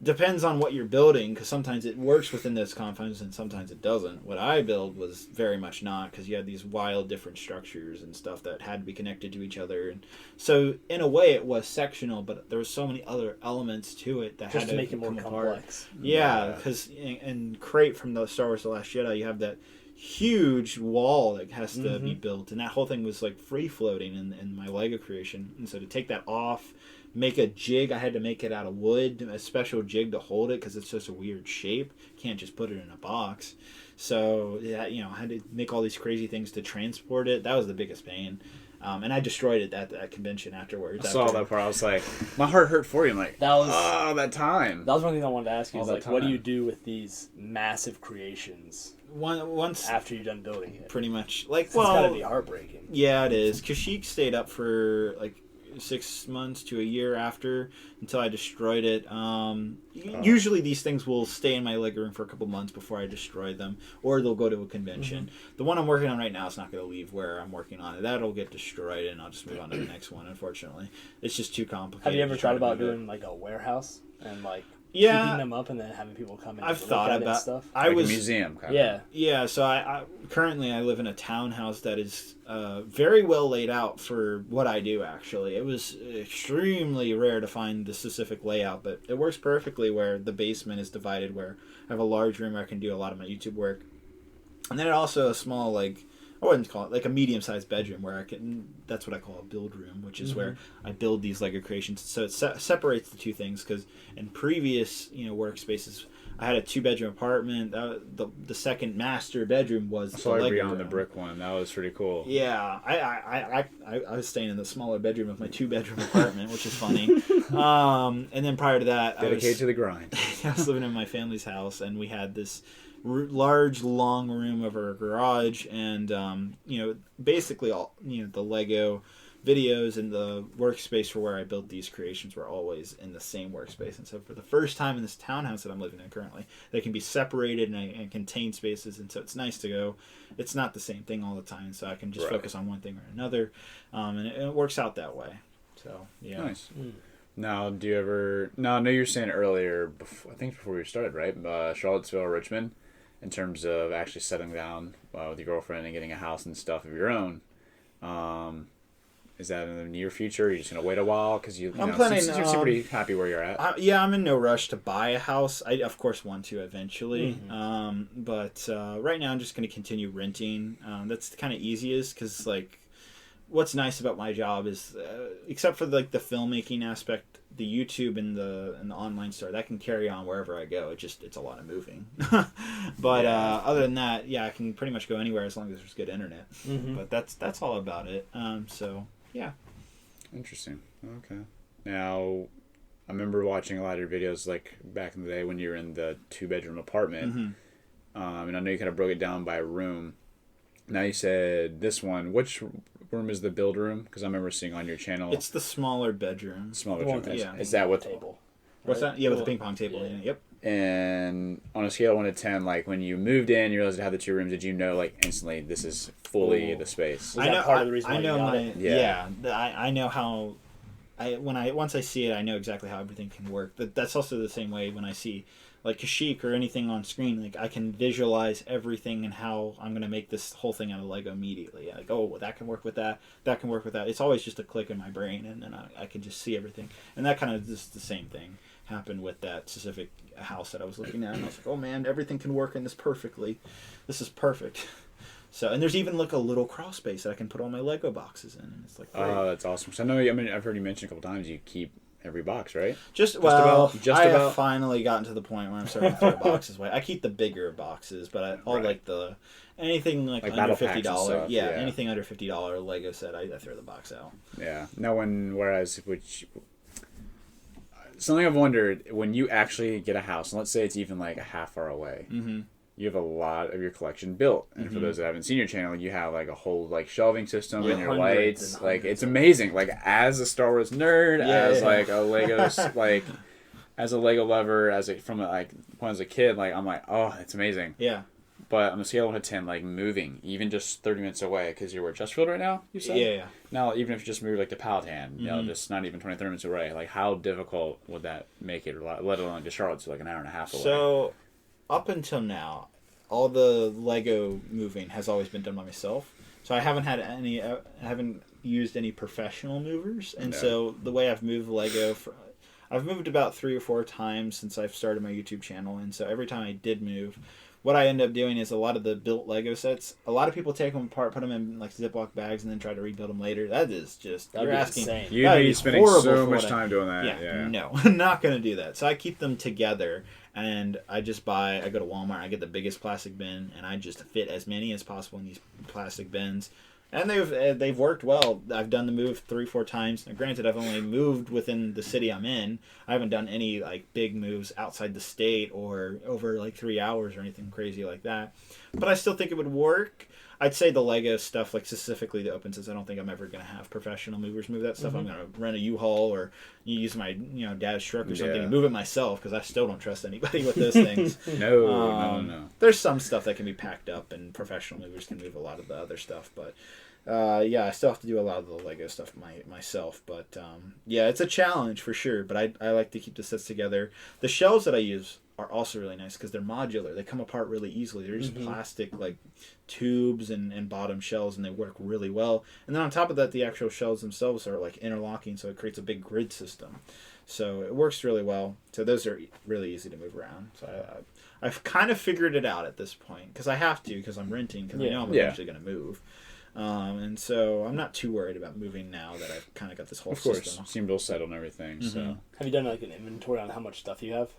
depends on what you're building, because sometimes it works within those confines and sometimes it doesn't. What I build was very much not, because you had these wild different structures and stuff that had to be connected to each other. And so in a way it was sectional, but there were so many other elements to it that just had to make it more come complex. Apart. Yeah, because in Crate from the Star Wars The Last Jedi, you have that huge wall that has to be built, and that whole thing was like free floating in my Lego creation. And so to take that off, make a jig, I had to make it out of wood, a special jig to hold it because it's just a weird shape. Can't just put it in a box. So yeah, I had to make all these crazy things to transport it. That was the biggest pain. And I destroyed it at that convention afterwards. I saw that part. I was like, my heart hurt for you. I'm like, that time. That was one thing I wanted to ask you. Is All what do you do with these massive creations once after you're done building it? Pretty much. It's got to be heartbreaking. Yeah, it is. Kashyyyk stayed up for 6 months to a year after until I destroyed it. Usually these things will stay in my Lego room for a couple months before I destroy them, or they'll go to a convention. The one I'm working on right now is not going to leave where I'm working on it. That'll get destroyed, and I'll just move on to the next one. Unfortunately, it's just too complicated. Have you ever thought about doing like a warehouse and like yeah, keeping them up and then having people come in? I've thought about stuff. Like a museum, kind of. Yeah. So I currently I live in a townhouse that is very well laid out for what I do. Actually, it was extremely rare to find the specific layout, but it works perfectly. Where the basement is divided, where I have a large room where I can do a lot of my YouTube work, and then also a small I wouldn't call it like a medium-sized bedroom where I can. That's what I call a build room, which is where I build these Lego creations. So it separates the two things because in previous workspaces, I had a 2-bedroom apartment. The second master bedroom was the Lego beyond room. the brick one. That was pretty cool. Yeah, I was staying in the smaller bedroom of my 2-bedroom apartment, which is funny. And then prior to that, dedicated to the grind. I was living in my family's house, and we had this large long room over a garage, and basically all the Lego videos and the workspace for where I built these creations were always in the same workspace. And so for the first time in this townhouse that I'm living in currently, they can be separated and contain spaces, and so it's nice to go. It's not the same thing all the time, so I can just focus on one thing or another, and it works out that way. So yeah. Nice. Now, do you ever? No, I know you were saying earlier. I think before we started, right? Charlottesville, Richmond, in terms of actually settling down with your girlfriend and getting a house and stuff of your own. Is that in the near future? Are you just gonna wait a while because I'm planning? You seem pretty happy where you're at. I'm in no rush to buy a house. I of course want to eventually, but right now I'm just gonna continue renting. That's kind of easiest because what's nice about my job is, except for the filmmaking aspect, the YouTube and the online store that can carry on wherever I go. It's a lot of moving, but other than that, I can pretty much go anywhere as long as there's good internet. But that's all about it. So yeah, interesting. Okay. Now, I remember watching a lot of your videos back in the day when you were in the 2-bedroom apartment. And I know you kind of broke it down by room. Now you said this one. Which room is the build room? Because I remember seeing on your channel. It's the smaller bedroom. Smaller bedroom. Yeah. Is that what table? What's that? Yeah, with the ping pong table. Yeah. Yep. And on a scale of 1 to 10, when you moved in, you realized it had the 2 rooms. Did you know instantly this is fully the space? Was that part of the reason why you got it? Yeah. I know how. Once I see it, I know exactly how everything can work. That's also the same way when I see Kashyyyk or anything on screen. I can visualize everything and how I'm going to make this whole thing out of Lego immediately. That can work with that. That can work with that. It's always just a click in my brain, and then I can just see everything. And that kind of just the same thing happened with that specific house that I was looking at. And I was like, oh man, everything can work in this perfectly. This is perfect. So, and there's even a little crawl space that I can put all my Lego boxes in. And it's great. Oh, that's awesome. So I've heard you mention a couple times you keep every box, right? I have finally gotten to the point where I'm starting to throw boxes away. I keep the bigger boxes, but anything under $50. Anything under $50 Lego set, I throw the box out. Yeah. Something I've wondered, when you actually get a house, and let's say it's even a half hour away, you have a lot of your collection built. And for those that haven't seen your channel, you have a whole shelving system and your lights. It's amazing. As a Star Wars nerd, as a Lego as a Lego lover, when I was a kid, I'm oh, it's amazing. Yeah. But on a scale of 1 to 10, moving, even just 30 minutes away, because you're where, Chesterfield right now, you said? Yeah. Now, even if you just moved to Powhatan, just not even 20, 30 minutes away, how difficult would that make it, let alone to Charlotte, an hour and a half away? So, up until now, all the Lego moving has always been done by myself. So I haven't used any professional movers. And so the way I've moved Lego, I've moved about 3 or 4 times since I've started my YouTube channel. And so every time I did move, what I end up doing is a lot of the built Lego sets, a lot of people take them apart, put them in Ziploc bags, and then try to rebuild them later. That is just, you're asking. Insane. You'd be spending so much time doing that. Yeah. No, I'm not going to do that. So I keep them together, and I go to Walmart, I get the biggest plastic bin, and I just fit as many as possible in these plastic bins. And they've worked well. I've done the move 3-4 times. Now, granted, I've only moved within the city I'm in. I haven't done any big moves outside the state or over 3 hours or anything crazy like that. But I still think it would work. I'd say the Lego stuff, like specifically the open sets, I don't think I'm ever going to have professional movers move that stuff. I'm going to rent a U-Haul or use my dad's truck or something and move it myself, because I still don't trust anybody with those things. No. There's some stuff that can be packed up, and professional movers can move a lot of the other stuff, but I still have to do a lot of the Lego stuff myself. But it's a challenge for sure, but I like to keep the sets together. The shells that I use are also really nice because they're modular. They come apart really easily. They're just plastic like tubes and bottom shells, and they work really well. And then on top of that, the actual shells themselves are like interlocking, so it creates a big grid system. So it works really well. So those are really easy to move around. So I've kind of figured it out at this point, because I have to, because I'm renting, because I know I'm eventually going to move. And so I'm not too worried about moving now that I've kind of got this whole system. Of course, seemed all settled and everything. So have you done like an inventory on how much stuff you have?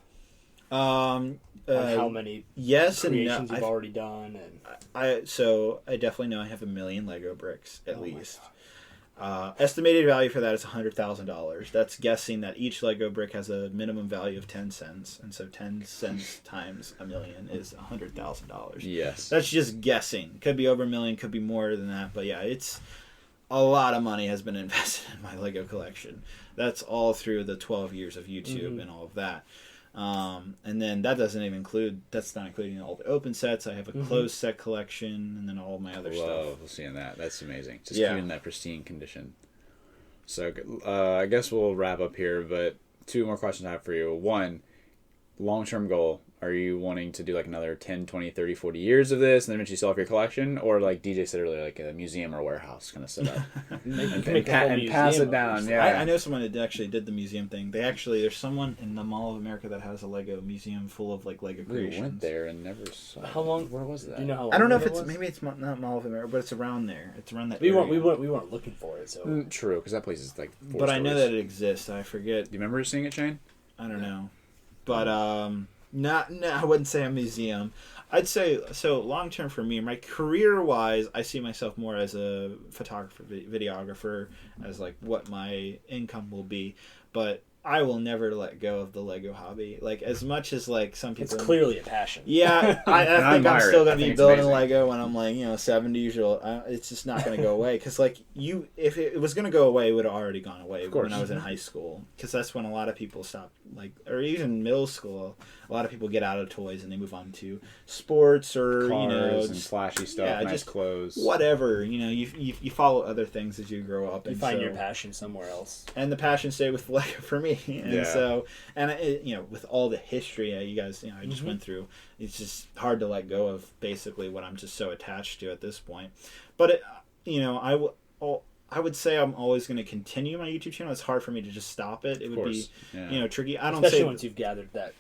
On how many creations you've already done? And so I definitely know I have 1 million Lego bricks at least. Estimated value for that is $100,000. That's guessing that each Lego brick has a minimum value of 10 cents, and so 10 cents times 1 million is $100,000. Yes, that's just guessing. Could be over 1 million, could be more than that, but yeah, it's a lot of money has been invested in my Lego collection. That's all through the 12 years of YouTube and all of that. And then that's not including all the open sets. I have a closed set collection, and then all my other stuff. Love seeing that. That's amazing. Just keeping that pristine condition. So I guess we'll wrap up here, but 2 more questions I have for you. 1, long-term goal. Are you wanting to do like another 10, 20, 30, 40 years of this and then eventually sell off your collection? Or like DJ said earlier, like a museum or warehouse kind of set up and pass it down? Yeah, I know someone that actually did the museum thing. There's someone in the Mall of America that has a Lego museum full of like Lego creations. We went there and never saw How long? Where was that? Do you know how long I don't know if it's maybe it's not Mall of America, but it's around there. It's around that area. We weren't looking for it, so true, because that place is like 4 But stores. I know that it exists. I forget. Do you remember seeing it, Shane? I don't know, but no, I wouldn't say a museum. I'd say, so long term for me, my career wise, I see myself more as a photographer, videographer, as like what my income will be. But I will never let go of the Lego hobby. Like, as much as like some people, it's clearly a passion. Yeah, I think I'm still gonna be building amazing. Lego when I'm like 70 years old. It's just not gonna go away, because like if it was gonna go away, it would have already gone away when I was in high school, because that's when a lot of people stop, like, or even middle school. A lot of people get out of toys and they move on to sports or cars and flashy stuff, nice clothes, whatever. You follow other things as you grow up. You find your passion somewhere else, and the passion stayed with Lego for me. And so, and with all the history you guys, I just went through, it's just hard to let go of basically what I'm just so attached to at this point. But I would say I'm always going to continue my YouTube channel. It's hard for me to just stop it. It would be tricky. I don't especially once you've gathered that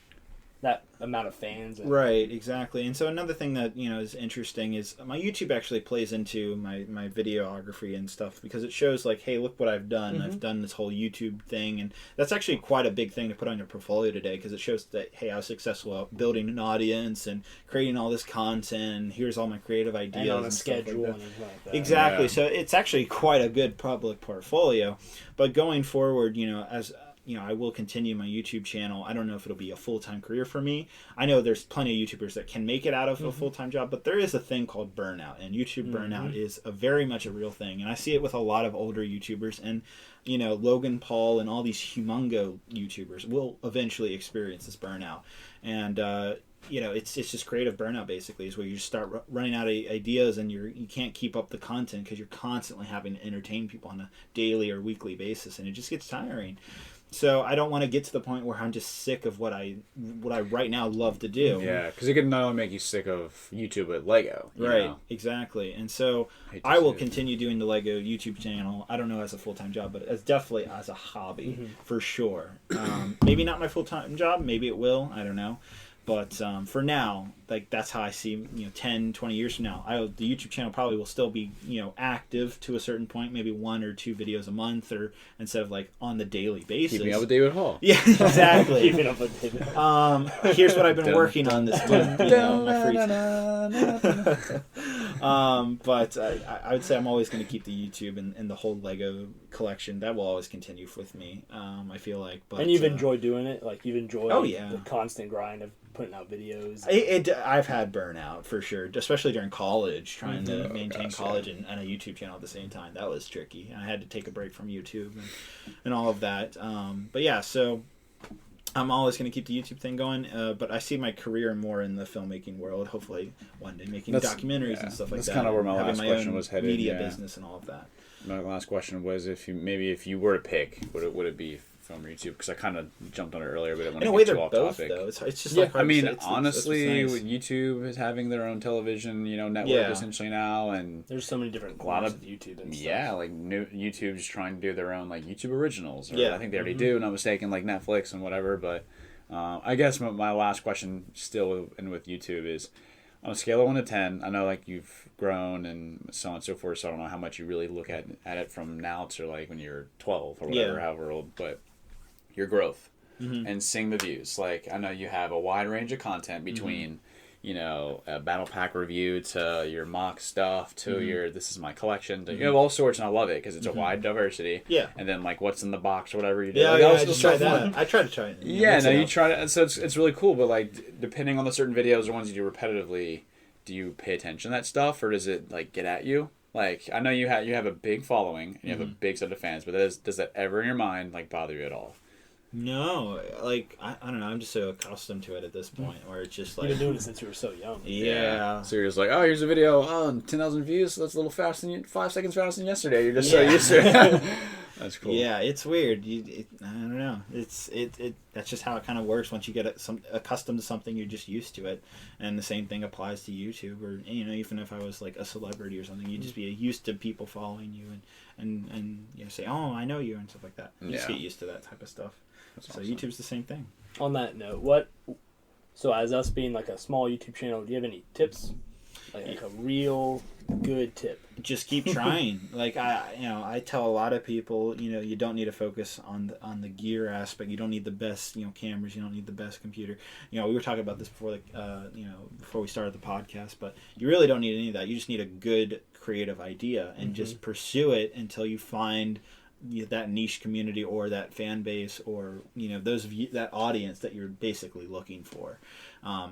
amount of fans. Right, exactly. And so another thing that is interesting is my YouTube actually plays into my videography and stuff, because it shows like, hey, look what I've done. I've done this whole YouTube thing, and that's actually quite a big thing to put on your portfolio today, because it shows that, hey, I was successful at building an audience and creating all this content, and here's all my creative ideas and on a and schedule stuff and like that. Exactly. So it's actually quite a good public portfolio. But going forward, as I will continue my YouTube channel. I don't know if it'll be a full-time career for me. I know there's plenty of YouTubers that can make it out of a full-time job, but there is a thing called burnout, and YouTube burnout is very much a real thing. And I see it with a lot of older YouTubers, and Logan Paul and all these humongo YouTubers will eventually experience this burnout. And it's just creative burnout, basically, is where you start running out of ideas, and you can't keep up the content because you're constantly having to entertain people on a daily or weekly basis, and it just gets tiring. So I don't want to get to the point where I'm just sick of what I right now love to do. Yeah, because it can not only make you sick of YouTube, but Lego. Right, exactly. And so I will continue doing the Lego YouTube channel. I don't know as a full-time job, but as definitely as a hobby, for sure. Maybe not my full-time job. Maybe it will. I don't know. But for now, like, that's how I see 10, 20 years from now. The YouTube channel probably will still be active to a certain point, maybe 1 or 2 videos a month, or instead of like on the daily basis. Keeping up with David Hall. Yeah, exactly. Keeping up with David. Here's what I've been working on this month. My free time. But I would say I'm always going to keep the YouTube and the whole Lego collection. That will always continue with me. I feel like. But, and you've enjoyed doing it? Like, you've enjoyed the constant grind of putting out videos? I've had burnout, for sure, especially during college, trying to maintain college and a YouTube channel at the same time. That was tricky. I had to take a break from YouTube and all of that. But yeah, so I'm always going to keep the YouTube thing going, but I see my career more in the filmmaking world, hopefully one day making documentaries and stuff like that. That's kind of where my last question was headed. Media business and all of that. My last question was, if you were to pick, would it be film or YouTube? Because I kind of jumped on it earlier, but I want to get too off topic. Though. It's just like I mean, honestly, nice. YouTube is having their own television, network essentially now, and there's so many different corners of YouTube and stuff. Yeah, like YouTube's trying to do their own like YouTube originals. Or I think they already do, not mistaken, like Netflix and whatever. But I guess my last question still, and with YouTube, is on a scale of 1 to 10. I know like you've grown and so on and so forth, so I don't know how much you really look at it from now to like when you're 12 or whatever, however old, but your growth and seeing the views. Like, I know you have a wide range of content between, a battle pack review to your mock stuff to your this is my collection to you have all sorts, and I love it because it's a wide diversity. Yeah. And then like what's in the box or whatever you do. I just tried that. I tried to try it. Yeah, no, you try it. So it's really cool, but like depending on the certain videos or ones you do repetitively, do you pay attention to that stuff, or does it like get at you? Like, I know you have a big following and you have a big set of fans, but does that ever in your mind like bother you at all? No, like I don't know. I'm just so accustomed to it at this point, where it's just like you've been doing it since you were so young. Yeah. So you're just like, oh, here's a video. Oh, 10,000 views. So that's a little faster than 5 seconds faster than yesterday. You're just so used to it. That's cool. Yeah, it's weird. I don't know. It's that's just how it kind of works. Once you get accustomed to something, you're just used to it. And the same thing applies to YouTube, or even if I was like a celebrity or something, you'd just be used to people following you and say, oh, I know you and stuff like that. You just get used to that type of stuff. That's awesome. YouTube's the same thing. On that note, so as us being like a small YouTube channel, do you have any tips? Like a real good tip? Just keep trying. Like I tell a lot of people, you don't need to focus on the gear aspect. You don't need the best, cameras. You don't need the best computer. We were talking about this before, before we started the podcast. But you really don't need any of that. You just need a good creative idea and just pursue it until you find that niche community or that fan base or that audience that you're basically looking for.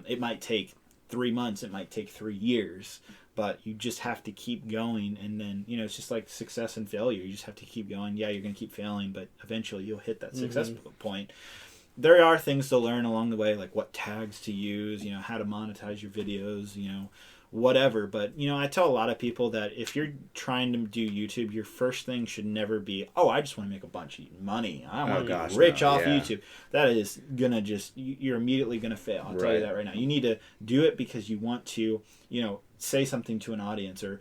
It might take 3 months, it might take 3 years, but you just have to keep going. And then it's just like success and failure. You just have to keep going. Yeah, you're gonna keep failing, but eventually you'll hit that success point. There are things to learn along the way, like what tags to use, how to monetize your videos, whatever. But I tell a lot of people that if you're trying to do YouTube, your first thing should never be, I just want to make a bunch of money, I want to get rich off YouTube. That is gonna you're immediately gonna fail. I'll tell you that right now. You need to do it because you want to say something to an audience or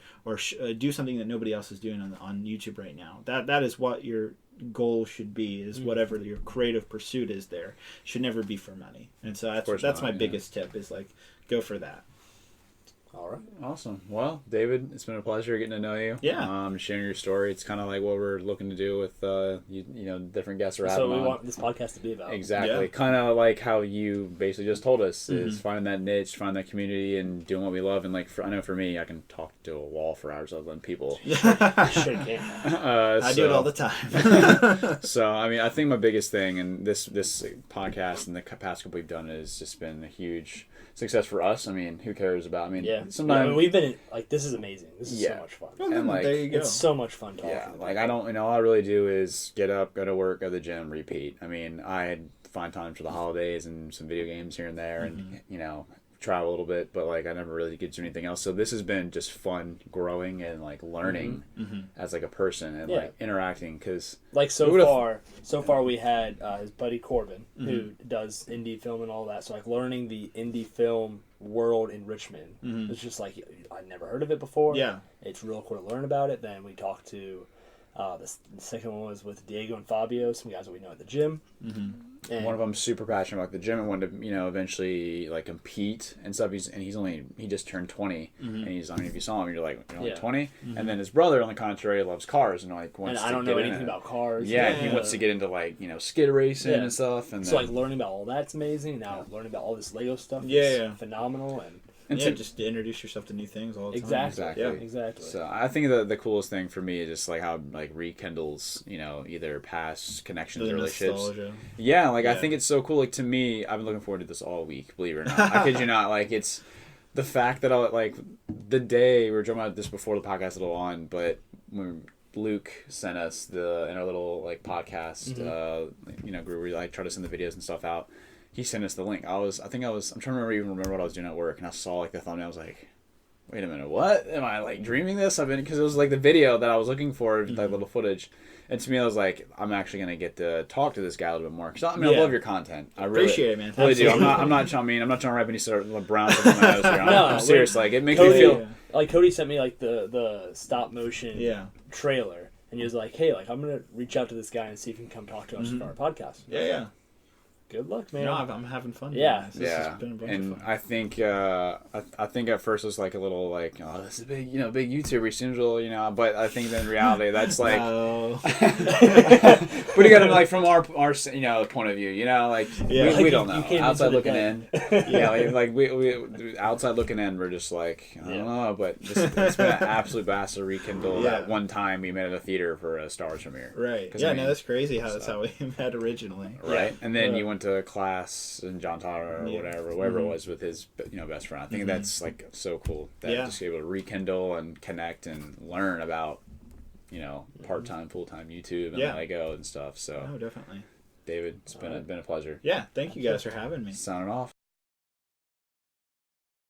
do something that nobody else is doing on YouTube right now. That is what your goal should be, is whatever your creative pursuit is. There should never be for money. And so that's my biggest tip, is like, go for that. All right. Awesome. Well, David, it's been a pleasure getting to know you. Yeah. Sharing your story. It's kind of like what we're looking to do with different guests we're having on. So we want this podcast to be about. Exactly. Yeah. Kind of like how you basically just told us, is finding that niche, finding that community, and doing what we love. And like, I know for me, I can talk to a wall for hours other than people. You sure can. I do it all the time. So, I mean, I think my biggest thing, and this podcast and the past couple we've done, has just been a huge success for us. I mean, who cares about? I mean, sometimes we've been this is amazing. This is so much fun. And like, there you go. It's so much fun talking. Yeah, like I don't, all I really do is get up, go to work, go to the gym, repeat. I mean, I find time for the holidays and some video games here and there, and travel a little bit, but like I never really get to do anything else. So this has been just fun growing and like learning as like a person and like interacting, because like so far we had his buddy Corbin who does indie film and all that. So like learning the indie film world in Richmond was just like, I'd never heard of it before. Yeah, it's real cool to learn about it. Then we talked to the second one was with Diego and Fabio, some guys that we know at the gym. And one of them's super passionate about the gym and wanted to, eventually like compete and stuff. He just turned 20, and he's, I mean, if you saw him, you're like, you're only 20. And then his brother, on the contrary, loves cars and like wants to get in. And I don't know anything about cars. Yeah, he wants to get into like skid racing and stuff. And so like learning about all that's amazing. Now learning about all this Lego stuff is phenomenal. And And just to introduce yourself to new things all the time. Exactly. So I think the coolest thing for me is just like how like rekindles, either past connections or relationships. Nostalgia. Yeah, I think it's so cool. Like to me, I've been looking forward to this all week, believe it or not. I kid you not, like it's the fact that the day we were talking about this before the podcast a little on, but when Luke sent us in our little like podcast group where we like try to send the videos and stuff out. He sent us the link. I'm trying to remember what I was doing at work, and I saw like the thumbnail. I was like, wait a minute, what? Am I like dreaming this? Because it was like the video that I was looking for, that little footage. And to me, I was like, I'm actually gonna get to talk to this guy a little bit more. Because I love your content. I really appreciate it, man. Really do. I'm not trying to wrap any sort of brown stuff on my nose here. I'm serious. Like it makes me feel. Like Cody sent me like the stop motion trailer, and he was like, hey, like I'm gonna reach out to this guy and see if he can come talk to us for our podcast. Yeah. Good luck, man. No, I'm having fun. Yeah, this has been a bunch of fun. I think I think at first it was like a little like, oh, this is big, big YouTuber seems a little, but I think in reality that's like, but you got to like from our point of view, we don't know. Outside looking in, we outside looking in, we're just like I don't know, but it's been an absolute blast to rekindle that one time we met at a theater for a Star Wars premiere. Right. Yeah. No, that's crazy how that's how we met originally. Right. And then you went to class in John Tyler or whatever it was with his best friend. I think that's like so cool that just be able to rekindle and connect and learn about part-time, full-time YouTube and Lego and stuff. So definitely. David, it's been a pleasure. Yeah, thank you guys for having me. Signing off.